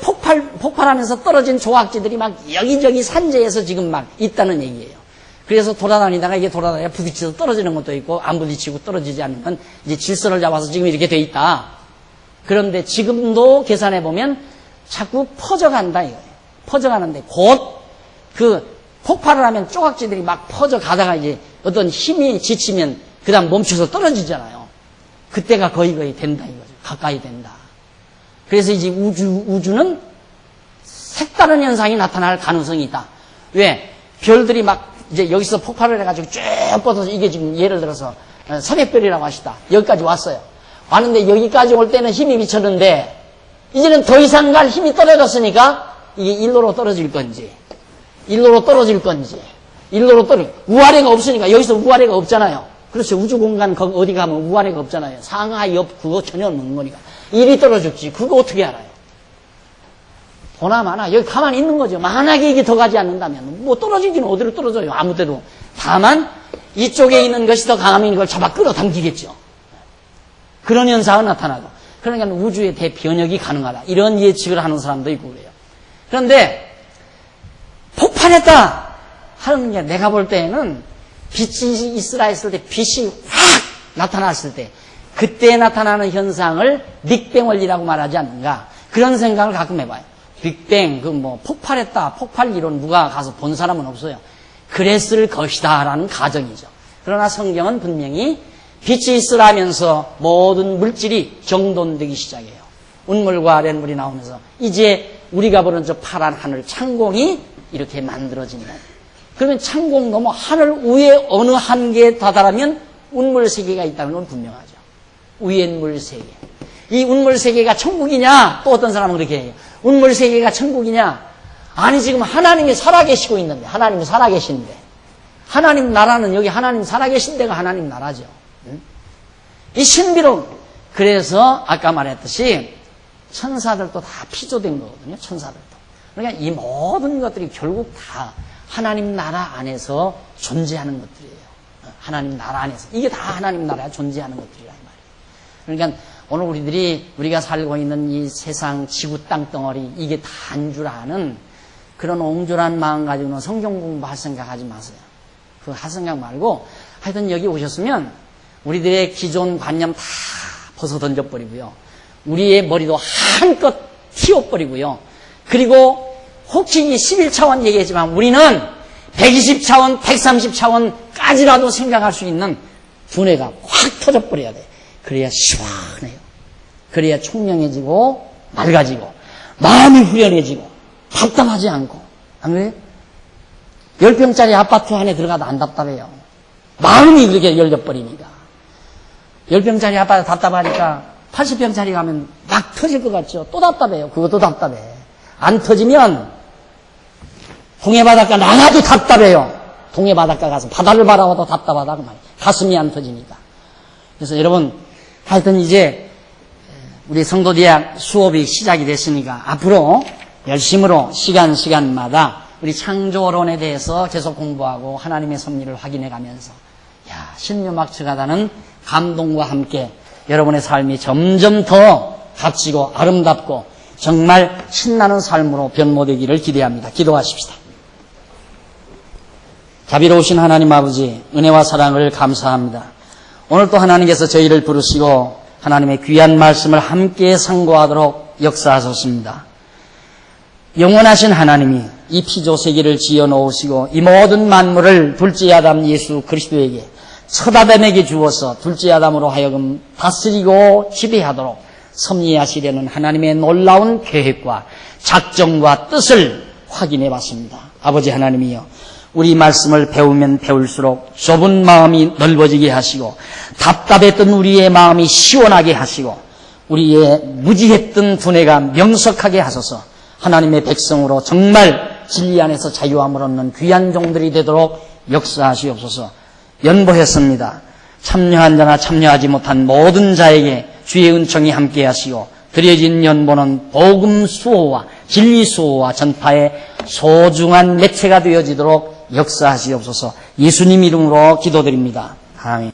폭발하면서 떨어진 조각지들이 막 여기저기 산재에서 지금 막 있다는 얘기예요. 그래서 돌아다니다가 이게 부딪혀서 떨어지는 것도 있고 안 부딪히고 떨어지지 않으면 이제 질서를 잡아서 지금 이렇게 돼 있다. 그런데 지금도 계산해 보면 자꾸 퍼져간다 이거예요. 퍼져가는데 곧 그 폭발을 하면 조각지들이 막 퍼져가다가 이제 어떤 힘이 지치면 그다음 멈춰서 떨어지잖아요. 그때가 거의 된다 이거죠. 가까이 된다. 그래서 이제 우주는 색다른 현상이 나타날 가능성이 있다. 왜? 별들이 막 이제 여기서 폭발을 해가지고 쭉 뻗어서 이게 지금 예를 들어서 서백별이라고 하시다. 여기까지 왔어요. 왔는데 여기까지 올 때는 힘이 미쳤는데 이제는 더 이상 갈 힘이 떨어졌으니까 이게 일로로 떨어질 건지 우아래가 없으니까 여기서 우아래가 없잖아요. 그렇죠. 우주 공간 어디 가면 우아래가 없잖아요. 상하 옆 그거 전혀 없는 거니까 일이 떨어졌지. 그거 어떻게 알아요? 보나마나 여기 가만히 있는 거죠. 만약에 이게 더 가지 않는다면 떨어지기는 어디로 떨어져요. 아무 데도. 다만 이쪽에 있는 것이 더 강하면 이걸 잡아 끌어당기겠죠. 그런 현상은 나타나고. 그러니까 우주의 대변혁이 가능하다. 이런 예측을 하는 사람도 있고 그래요. 그런데 폭발했다 하는 게 내가 볼 때에는 빛이 있으라 했을 때 빛이 확 나타났을 때 그때 나타나는 현상을 빅뱅 원리라고 말하지 않는가. 그런 생각을 가끔 해봐요. 빅뱅, 폭발했다. 폭발 이론 누가 가서 본 사람은 없어요. 그랬을 것이다 라는 가정이죠. 그러나 성경은 분명히 빛이 있으라면서 모든 물질이 정돈되기 시작해요. 운물과 아랫물이 나오면서 이제 우리가 보는 저 파란 하늘 창공이 이렇게 만들어진다. 그러면 창공 넘어 하늘 위에 어느 한계에 다다르면 운물 세계가 있다는 건 분명하죠. 위엔물 세계. 이 운물 세계가 천국이냐? 또 어떤 사람은 그렇게 해요. 운물 세계가 천국이냐? 아니 지금 하나님이 살아계시고 있는데 하나님이 살아계신데 하나님 나라는 여기 하나님 살아계신 데가 하나님 나라죠. 이 신비로운. 그래서 아까 말했듯이 천사들도 다 피조된 거거든요. 천사들도. 그러니까 이 모든 것들이 결국 다 하나님 나라 안에서 존재하는 것들이에요. 하나님 나라 안에서. 이게 다 하나님 나라에 존재하는 것들이라 이 말이에요. 그러니까 오늘 우리가 살고 있는 이 세상 지구 땅덩어리 이게 다인 줄 아는 그런 옹졸한 마음 가지고는 성경 공부할 생각하지 마세요. 그 할 생각 말고 하여튼 여기 오셨으면 우리들의 기존 관념 다 벗어 던져버리고요. 우리의 머리도 한껏 튀어버리고요. 그리고 혹시 11차원 얘기했지만 우리는 120차원, 130차원까지라도 생각할 수 있는 두뇌가 확 터져버려야 돼. 그래야 시원해요. 그래야 총명해지고 맑아지고 마음이 후련해지고 답답하지 않고. 안 그래요? 10평짜리 아파트 안에 들어가도 안 답답해요. 마음이 그렇게 열려버리니까. 10평짜리 아파트 답답하니까 80평짜리 가면 막 터질 것 같죠? 또 답답해요. 그것도 답답해. 안 터지면 동해 바닷가 나가도 답답해요. 동해 바닷가 가서 바다를 바라봐도 답답하다 그 말이에요. 가슴이 안 터지니까. 그래서 여러분 하여튼 이제 우리 성도대학 수업이 시작이 됐으니까 앞으로 열심으로 시간마다 우리 창조론에 대해서 계속 공부하고 하나님의 섭리를 확인해 가면서 신묘막측하다는 감동과 함께 여러분의 삶이 점점 더 값지고 아름답고 정말 신나는 삶으로 변모되기를 기대합니다. 기도하십시다. 자비로우신 하나님 아버지, 은혜와 사랑을 감사합니다. 오늘 또 하나님께서 저희를 부르시고 하나님의 귀한 말씀을 함께 상고하도록 역사하셨습니다. 영원하신 하나님이 이 피조세계를 지어놓으시고 이 모든 만물을 둘째 아담 예수 그리스도에게 첫 아담에게 주어서 둘째 아담으로 하여금 다스리고 지배하도록 섭리하시려는 하나님의 놀라운 계획과 작정과 뜻을 확인해 봤습니다. 아버지 하나님이여, 우리 말씀을 배우면 배울수록 좁은 마음이 넓어지게 하시고 답답했던 우리의 마음이 시원하게 하시고 우리의 무지했던 두뇌가 명석하게 하소서. 하나님의 백성으로 정말 진리 안에서 자유함을 얻는 귀한 종들이 되도록 역사하시옵소서. 연보했습니다. 참여한 자나 참여하지 못한 모든 자에게 주의 은총이 함께 하시고 드려진 연보는 복음 수호와 진리 수호와 전파의 소중한 매체가 되어지도록 역사하시옵소서. 예수님 이름으로 기도드립니다. 아멘.